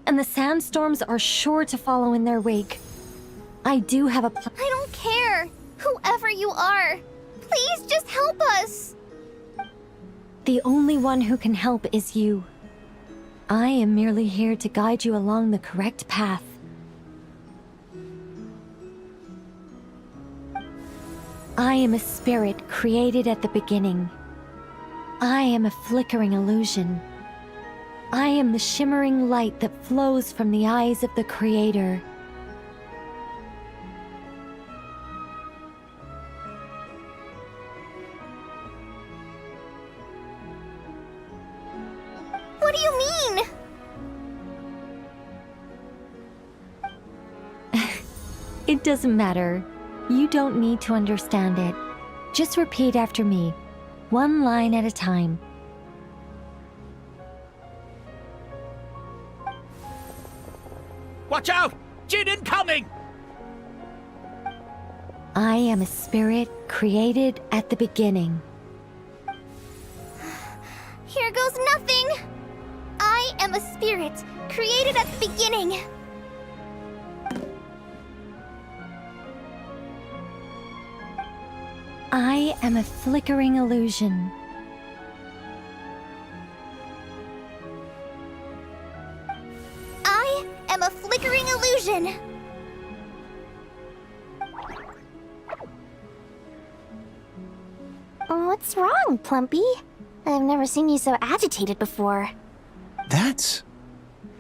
and the sandstorms are sure to follow in their wake. I do have a plan. I don't care! Whoever you are! Please just help us! The only one who can help is you. I am merely here to guide you along the correct path. I am a spirit created at the beginning. I am a flickering illusion. I am the shimmering light that flows from the eyes of the Creator. What do you mean? It doesn't matter. You don't need to understand it. Just repeat after me, one line at a time. Watch out! Jinn incoming! I am a spirit created at the beginning. Here goes nothing! I am a spirit, created at the beginning. I am a flickering illusion. I am a flickering illusion. What's wrong, Plumpy? I've never seen you so agitated before.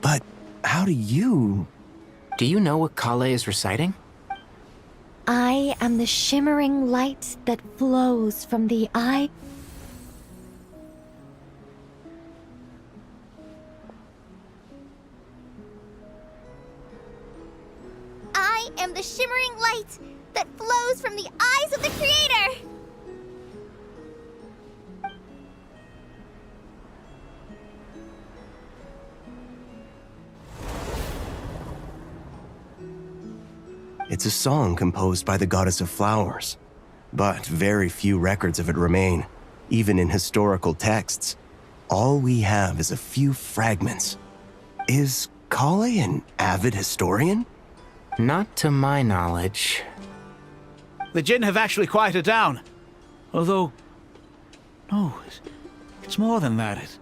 But how do you... Do you know what Kale is reciting? I am the shimmering light that flows from the eye. I am the shimmering light that flows from the eyes of the Creator. It's a song composed by the goddess of flowers. But very few records of it remain, even in historical texts. All we have is a few fragments. Is Kale an avid historian? Not to my knowledge. The Jinn have actually quieted down. Although... No, it's more than that. It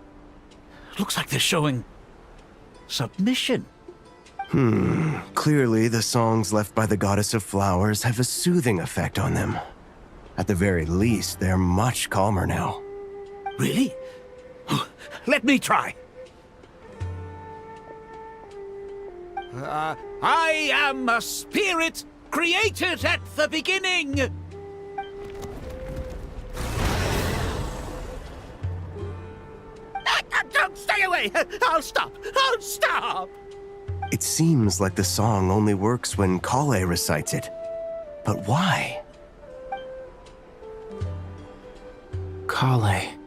looks like they're showing... submission. Clearly the songs left by the Goddess of Flowers have a soothing effect on them. At the very least, they're much calmer now. Really? Let me try. I am a spirit created at the beginning. Don't stay away! I'll stop! I'll stop! It seems like the song only works when Kale recites it. But why? Kale.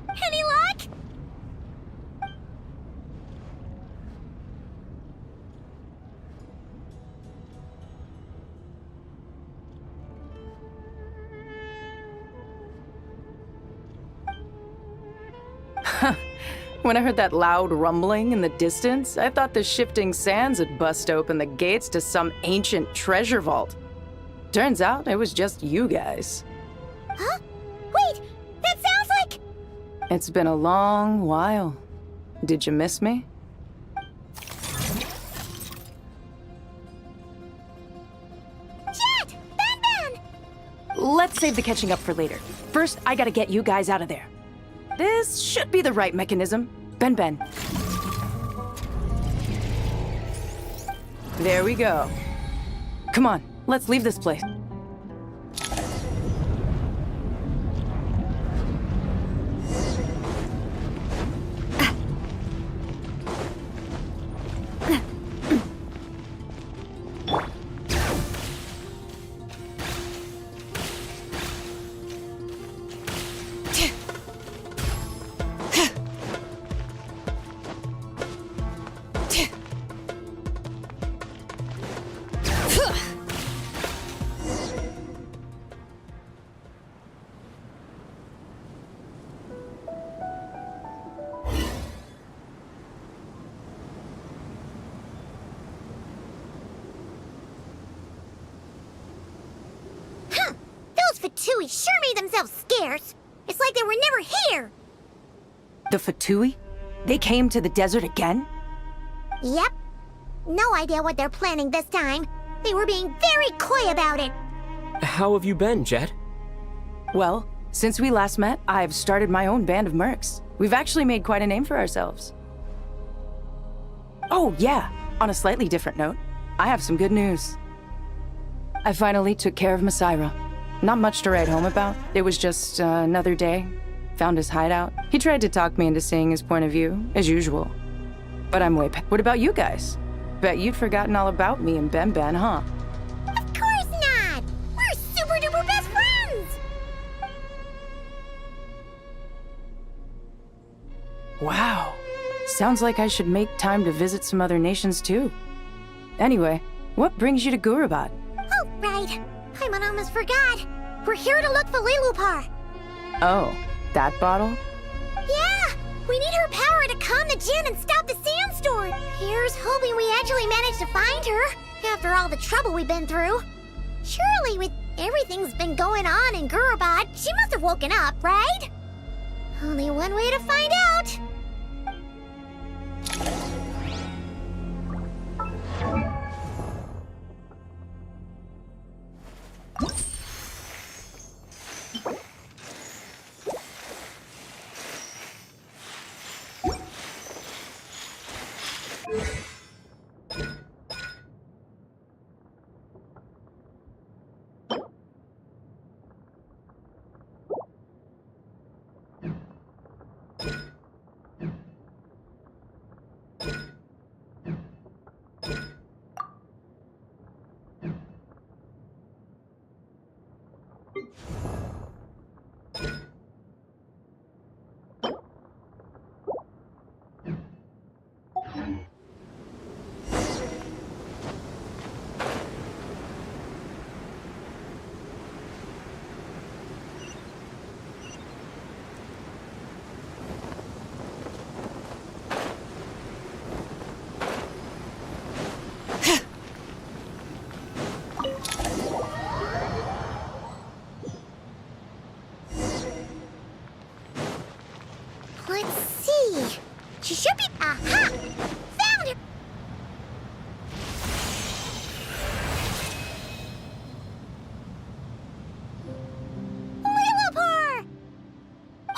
Any luck? When I heard that loud rumbling in the distance, I thought the shifting sands had bust open the gates to some ancient treasure vault. Turns out it was just you guys. Huh? Wait, that sounds like... It's been a long while. Did you miss me? Jet! Ben! Let's save the catching up for later. First, I gotta get you guys out of there. This should be the right mechanism. Ben. There we go. Come on, let's leave this place. Fatui sure made themselves scarce. It's like they were never here. The Fatui? They came to the desert again? Yep. No idea what they're planning this time. They were being very coy about it. How have you been, Jet? Well, since we last met, I've started my own band of mercs. We've actually made quite a name for ourselves. Oh, yeah. On a slightly different note, I have some good news. I finally took care of Masaira. Not much to write home about. It was just another day. Found his hideout. He tried to talk me into seeing his point of view, as usual. But I'm way past. What about you guys? Bet you'd forgotten all about me and Ben, huh? Of course not! We're super duper best friends! Wow. Sounds like I should make time to visit some other nations too. Anyway, what brings you to Gurabat? Oh, right. I almost forgot. We're here to look for Lilupar. Oh, that bottle? Yeah! We need her power to calm the Djinn and stop the sandstorm. Here's hoping we actually manage to find her, after all the trouble we've been through. Surely, with everything's been going on in Gurabad, she must have woken up, right? Only one way to find out.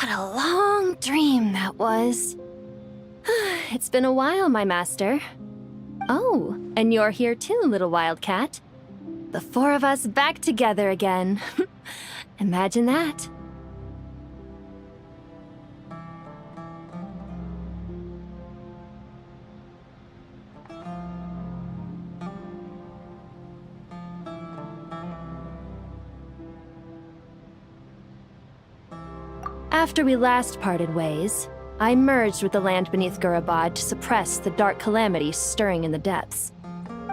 What a long dream that was. It's been a while, my master. Oh, and you're here too, little wildcat. The four of us back together again. Imagine that. After we last parted ways, I merged with the land beneath Gurabad to suppress the dark calamity stirring in the depths.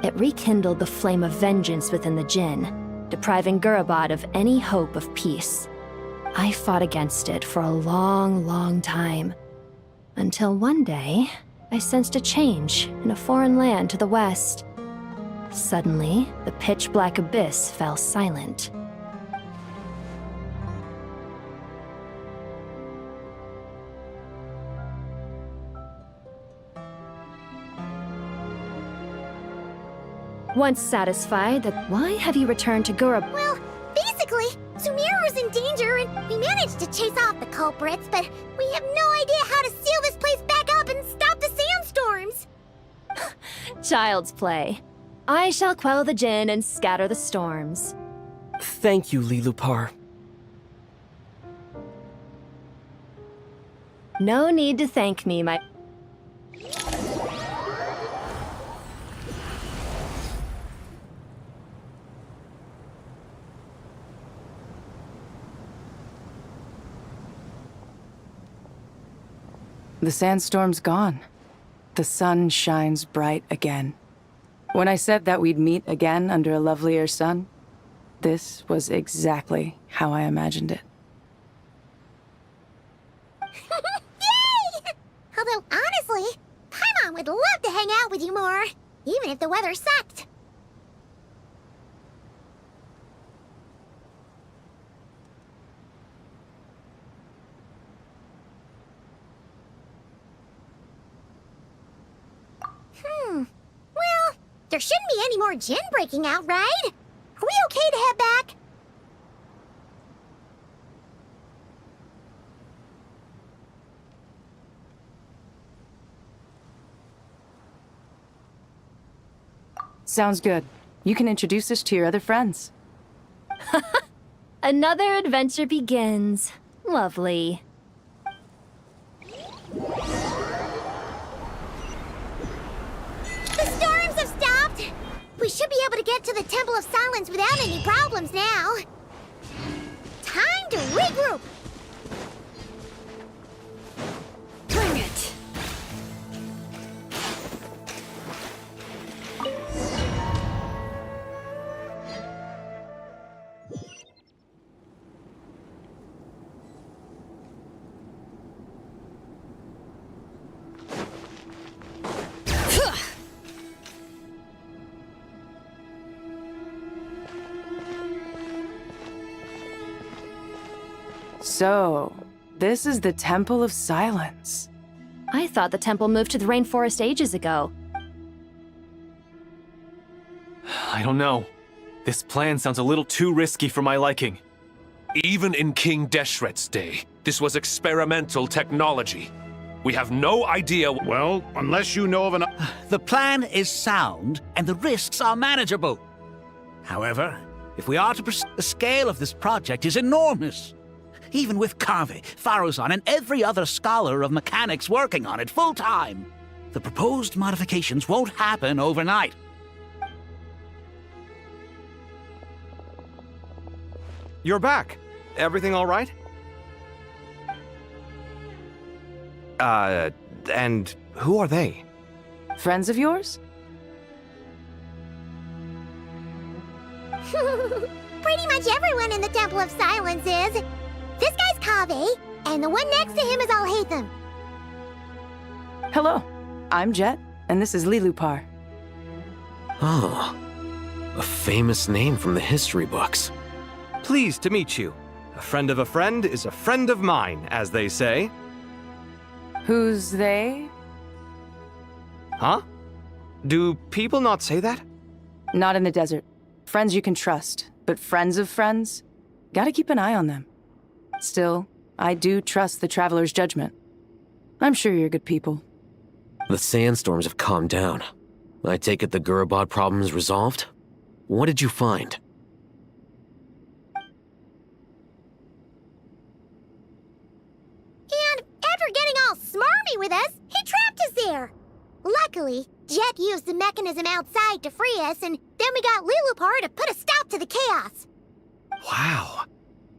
It rekindled the flame of vengeance within the Jinn, depriving Gurabad of any hope of peace. I fought against it for a long, long time, until one day, I sensed a change in a foreign land to the west. Suddenly, the pitch-black abyss fell silent. Once satisfied that why have you returned to Gurab? Well, basically, Sumeru's in danger and we managed to chase off the culprits, but we have no idea how to seal this place back up and stop the sandstorms. Child's play. I shall quell the Jinn and scatter the storms. Thank you, Lilupar. No need to thank me, my... The sandstorm's gone. The sun shines bright again. When I said that we'd meet again under a lovelier sun, this was exactly how I imagined it. Yay! Although, honestly, Paimon would love to hang out with you more, even if the weather sucked. Well, there shouldn't be any more Jinn breaking out, right? Are we okay to head back? Sounds good. You can introduce us to your other friends. Another adventure begins. Lovely. The storms have stopped! We should be able to get to the Temple of Silence without any problems now. Time to regroup! Bring it! So, this is the Temple of Silence. I thought the temple moved to the rainforest ages ago. I don't know. This plan sounds a little too risky for my liking. Even in King Deshret's day, this was experimental technology. We have no idea. Well, unless you know of an... The plan is sound, and the risks are manageable. However, if we are to proceed, the scale of this project is enormous. Even with Kaveh, Faruzan, and every other scholar of mechanics working on it full-time, the proposed modifications won't happen overnight. You're back. Everything all right? And who are they? Friends of yours? Pretty much everyone in the Temple of Silence is. This guy's Kaveh, and the one next to him is Alhaitham. Hello, I'm Jet, and this is Lilupar. Oh, a famous name from the history books. Pleased to meet you. A friend of a friend is a friend of mine, as they say. Who's they? Huh? Do people not say that? Not in the desert. Friends you can trust, but friends of friends? Gotta keep an eye on them. Still, I do trust the Traveler's judgment. I'm sure you're good people. The sandstorms have calmed down. I take it the Gurabod problem is resolved? What did you find? And after getting all smarmy with us, he trapped us there. Luckily, Jet used the mechanism outside to free us, and then we got Lilupar to put a stop to the chaos. Wow.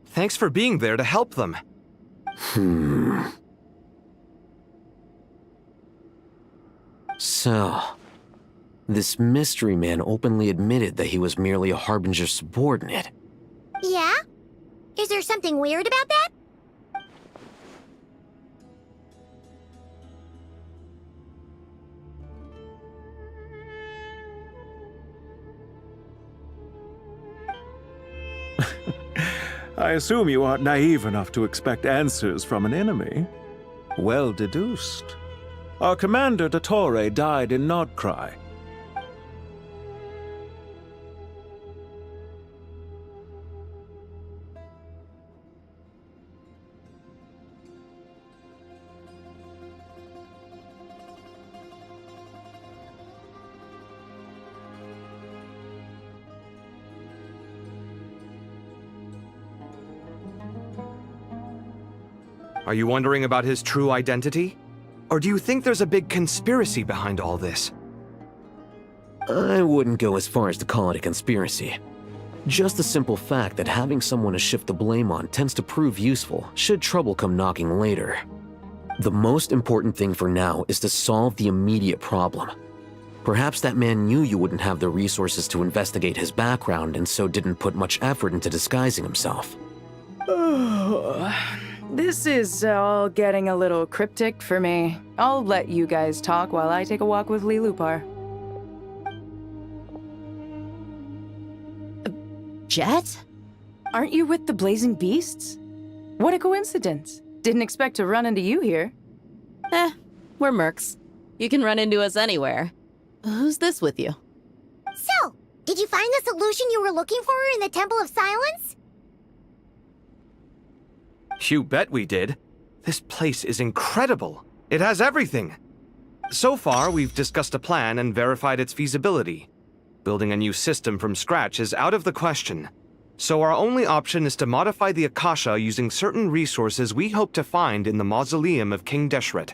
Thanks for being there to help them. So, this mystery man openly admitted that he was merely a Harbinger subordinate. Yeah? Is there something weird about that? I assume you aren't naive enough to expect answers from an enemy. Well deduced. Our commander, Dottore, died in Nordcry. Are you wondering about his true identity? Or do you think there's a big conspiracy behind all this? I wouldn't go as far as to call it a conspiracy. Just the simple fact that having someone to shift the blame on tends to prove useful should trouble come knocking later. The most important thing for now is to solve the immediate problem. Perhaps that man knew you wouldn't have the resources to investigate his background and so didn't put much effort into disguising himself. This is all getting a little cryptic for me. I'll let you guys talk while I take a walk with Lilupar. Jet? Aren't you with the Blazing Beasts? What a coincidence. Didn't expect to run into you here. We're mercs. You can run into us anywhere. Who's this with you? So, did you find the solution you were looking for in the Temple of Silence? You bet we did. This place is incredible. It has everything. So far, we've discussed a plan and verified its feasibility. Building a new system from scratch is out of the question. So our only option is to modify the Akasha using certain resources we hope to find in the mausoleum of King Deshret.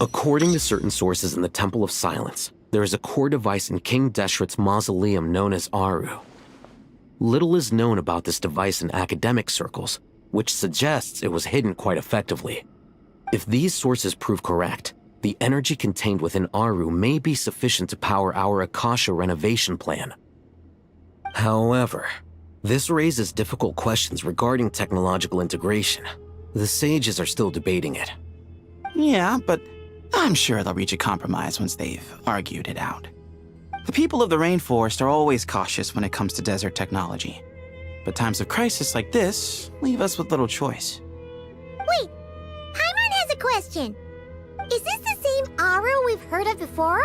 According to certain sources in the Temple of Silence, there is a core device in King Deshret's mausoleum known as Aru. Little is known about this device in academic circles, which suggests it was hidden quite effectively. If these sources prove correct, the energy contained within Aru may be sufficient to power our Akasha renovation plan. However, this raises difficult questions regarding technological integration. The sages are still debating it. Yeah, but I'm sure they'll reach a compromise once they've argued it out. The people of the rainforest are always cautious when it comes to desert technology. But times of crisis like this leave us with little choice. Wait, Paimon has a question. Is this the same Aru we've heard of before?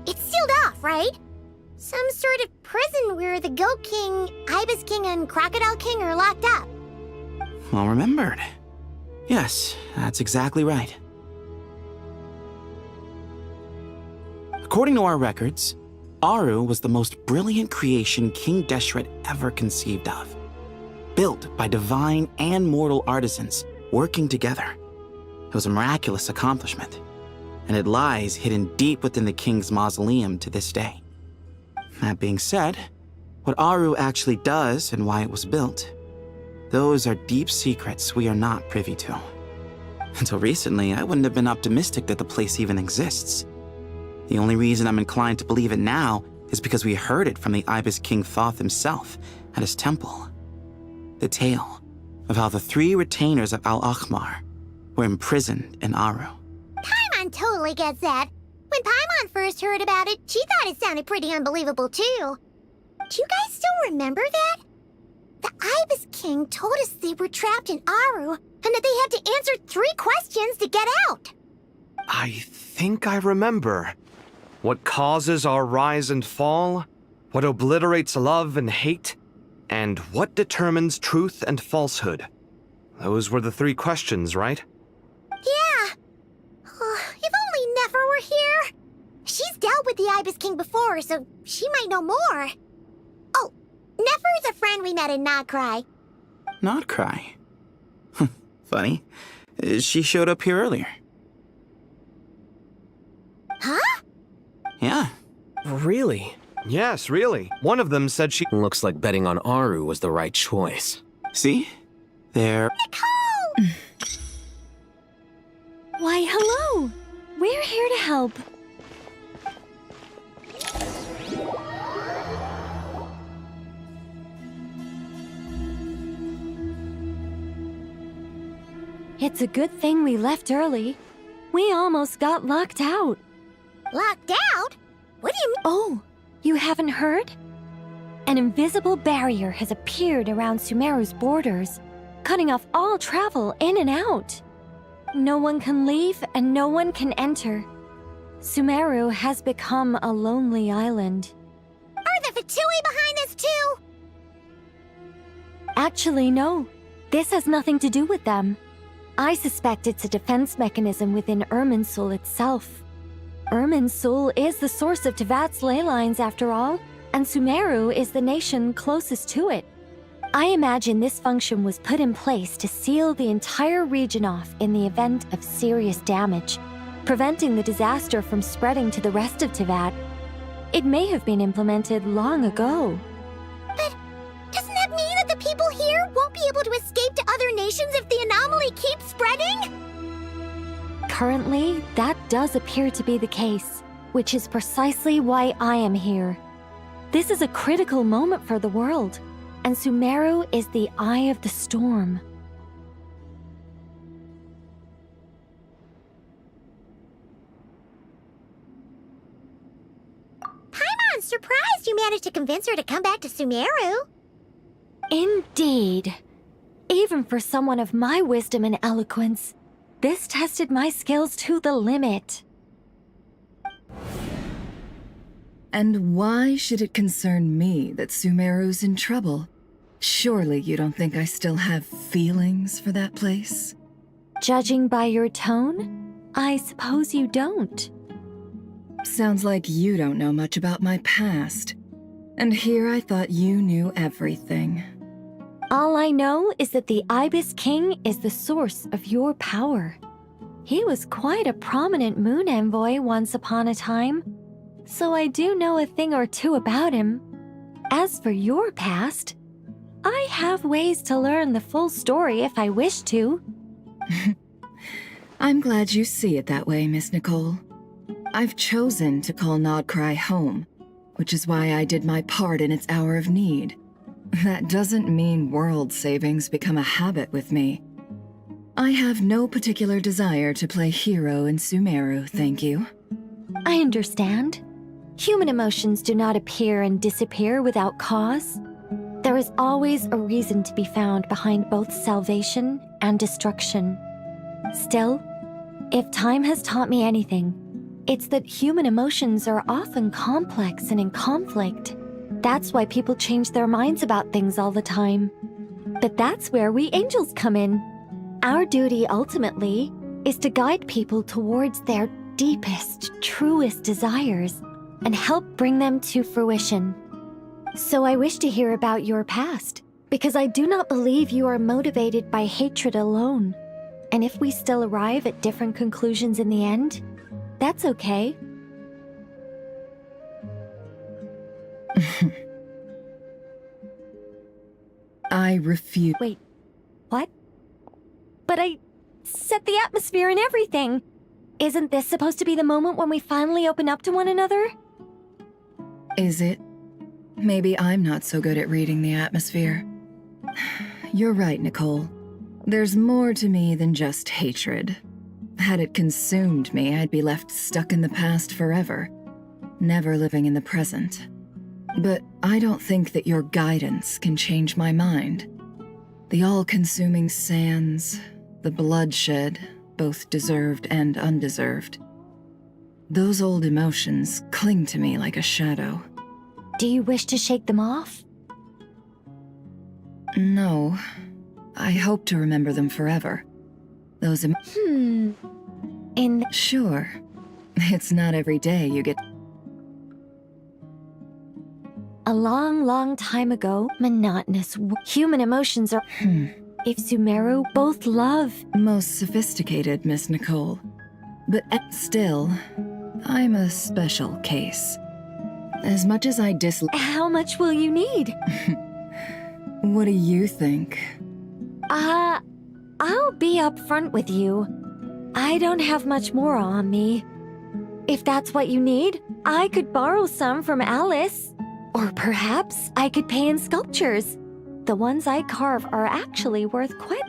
It's sealed off, right? Some sort of prison where the Goat King, Ibis King, and Crocodile King are locked up. Well remembered. Yes, that's exactly right. According to our records, Aru was the most brilliant creation King Deshret ever conceived of. Built by divine and mortal artisans working together. It was a miraculous accomplishment, and it lies hidden deep within the king's mausoleum to this day. That being said, what Aru actually does and why it was built, those are deep secrets we are not privy to. Until recently, I wouldn't have been optimistic that the place even exists. The only reason I'm inclined to believe it now is because we heard it from the Ibis King Thoth himself at his temple. The tale of how the 3 retainers of Al-Akhmar were imprisoned in Aru. Paimon totally gets that. When Paimon first heard about it, she thought it sounded pretty unbelievable too. Do you guys still remember that? The Ibis King told us they were trapped in Aru and that they had to answer 3 questions to get out. I think I remember. What causes our rise and fall? What obliterates love and hate? And what determines truth and falsehood? Those were the 3 questions, right? Yeah. If only Nefer were here. She's dealt with the Ibis King before, so she might know more. Oh, Nefer is a friend we met in Notcry. Notcry? Funny. She showed up here earlier. Huh? Yeah. Really? Yes, really. One of them said she... Looks like betting on Aru was the right choice. See? There... Nicole! Why, hello! We're here to help. It's a good thing we left early. We almost got locked out. Locked out? What do you mean? Oh, you haven't heard? An invisible barrier has appeared around Sumeru's borders, cutting off all travel in and out. No one can leave and no one can enter. Sumeru has become a lonely island. Are the Fatui behind this too? Actually, no. This has nothing to do with them. I suspect it's a defense mechanism within Irminsul itself. Irminsul is the source of Teyvat's ley lines after all, and Sumeru is the nation closest to it. I imagine this function was put in place to seal the entire region off in the event of serious damage, preventing the disaster from spreading to the rest of Teyvat. It may have been implemented long ago. But doesn't that mean that the people here won't be able to escape to other nations if the anomaly keeps spreading? Currently, that does appear to be the case, which is precisely why I am here. This is a critical moment for the world, and Sumeru is the eye of the storm. Paimon's surprised you managed to convince her to come back to Sumeru. Indeed. Even for someone of my wisdom and eloquence, this tested my skills to the limit. And why should it concern me that Sumeru's in trouble? Surely you don't think I still have feelings for that place? Judging by your tone, I suppose you don't. Sounds like you don't know much about my past. And here I thought you knew everything. All I know is that the Ibis King is the source of your power. He was quite a prominent moon envoy once upon a time, so I do know a thing or two about him. As for your past, I have ways to learn the full story if I wish to. I'm glad you see it that way, Miss Nicole. I've chosen to call Nodcry home, which is why I did my part in its hour of need. That doesn't mean world savings become a habit with me. I have no particular desire to play hero in Sumeru, thank you. I understand. Human emotions do not appear and disappear without cause. There is always a reason to be found behind both salvation and destruction. Still, if time has taught me anything, it's that human emotions are often complex and in conflict. That's why people change their minds about things all the time. But that's where we angels come in. Our duty, ultimately, is to guide people towards their deepest, truest desires and help bring them to fruition. So I wish to hear about your past, because I do not believe you are motivated by hatred alone. And if we still arrive at different conclusions in the end, that's okay. I refuse. Wait, what? But I set the atmosphere and everything. Isn't this supposed to be the moment when we finally open up to one another? Is it? Maybe I'm not so good at reading the atmosphere. You're right, Nicole. There's more to me than just hatred. Had it consumed me, I'd be left stuck in the past forever, never living in the present. But I don't think that your guidance can change my mind. The all-consuming sands, the bloodshed, both deserved and undeserved. Those old emotions cling to me like a shadow. Do you wish to shake them off? No. I hope to remember them forever. Those Sure. It's not every day you get... A long, long time ago, monotonous human emotions are... If Sumeru, both love... Most sophisticated, Miss Nicole. But still, I'm a special case. As much as I dislike... How much will you need? What do you think? I'll be upfront with you. I don't have much more on me. If that's what you need, I could borrow some from Alice. Or perhaps I could pay in sculptures. The ones I carve are actually worth quite...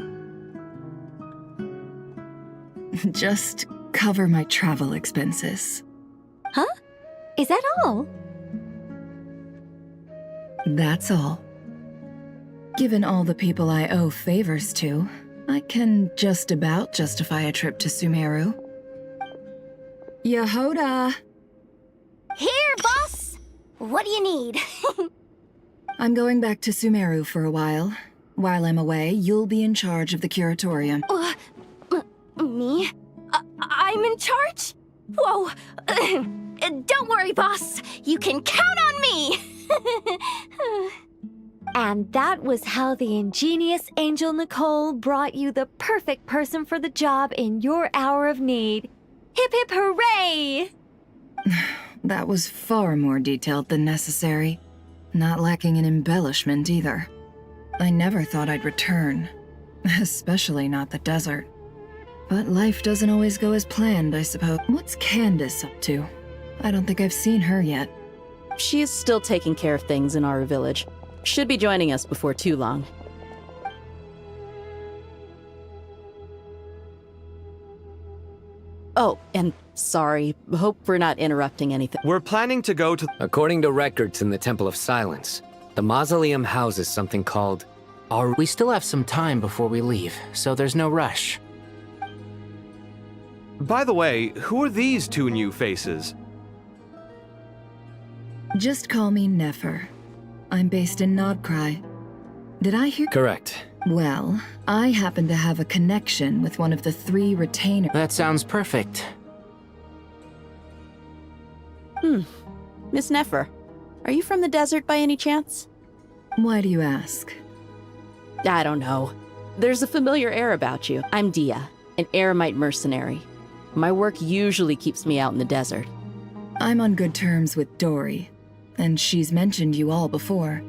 Just cover my travel expenses. Huh? Is that all? That's all. Given all the people I owe favors to, I can just about justify a trip to Sumeru. Yehoda! Here, boss! What do you need? I'm going back to Sumeru for a while. While I'm away, you'll be in charge of the curatorium. Me? I'm in charge? Whoa! Don't worry, boss. You can count on me! And that was how the ingenious Angel Nicole brought you the perfect person for the job in your hour of need. Hip hip hooray! That was far more detailed than necessary. Not lacking in embellishment either. I never thought I'd return. Especially not the desert. But life doesn't always go as planned, I suppose. What's Candace up to? I don't think I've seen her yet. She is still taking care of things in our village. Should be joining us before too long. Oh, and sorry. Hope we're not interrupting anything. We're planning to go to... According to records in the Temple of Silence, the mausoleum houses something called... We still have some time before we leave, so there's no rush. By the way, who are these two new faces? Just call me Nefer. I'm based in Nodcry. Did I hear? Correct. Well, I happen to have a connection with one of the 3 retainers. That sounds perfect. Miss Nefer, are you from the desert by any chance? Why do you ask? I don't know. There's a familiar air about you. I'm Dia. an eremite mercenary. My work usually keeps me out in the desert. I'm on good terms with Dory, and she's mentioned you all before.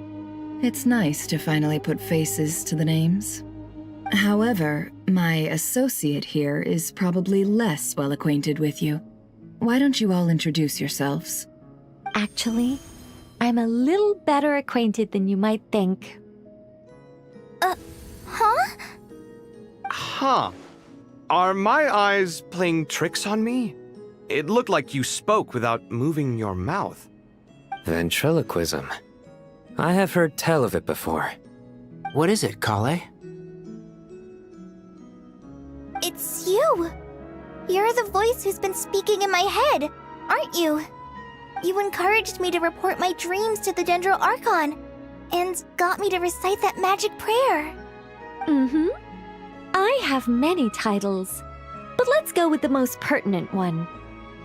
It's nice to finally put faces to the names. However, my associate here is probably less well acquainted with you. Why don't you all introduce yourselves? Actually, I'm a little better acquainted than you might think. Huh? Huh. Are my eyes playing tricks on me? It looked like you spoke without moving your mouth. Ventriloquism. I have heard tell of it before. What is it, Kale? It's you! You're the voice who's been speaking in my head, aren't you? You encouraged me to report my dreams to the Dendro Archon, and got me to recite that magic prayer. Mm-hmm. I have many titles, but let's go with the most pertinent one.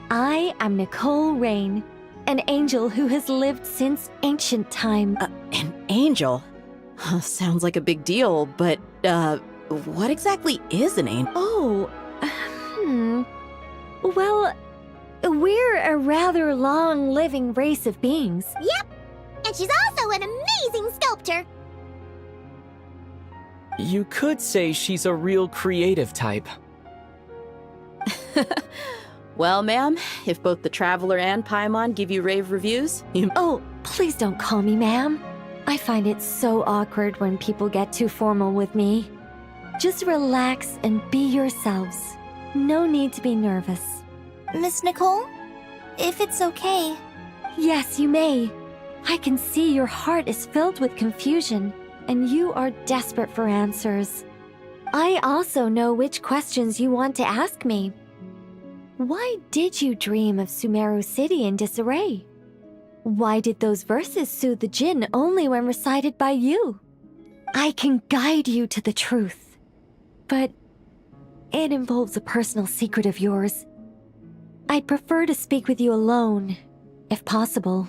I am Nicole Rain, an angel who has lived since ancient time. An angel? Sounds like a big deal, but, what exactly is an angel? Oh, Well, we're a rather long-living race of beings. Yep, and she's also an amazing sculptor. You could say she's a real creative type. Well, ma'am, if both the Traveler and Paimon give you rave reviews, you... Oh, please don't call me ma'am. I find it so awkward when people get too formal with me. Just relax and be yourselves. No need to be nervous. Miss Nicole? If it's okay. Yes, you may. I can see your heart is filled with confusion, and you are desperate for answers. I also know which questions you want to ask me. Why did you dream of Sumeru City in disarray? Why did those verses soothe the Jinn only when recited by you? I can guide you to the truth, but it involves a personal secret of yours. I'd prefer to speak with you alone, if possible.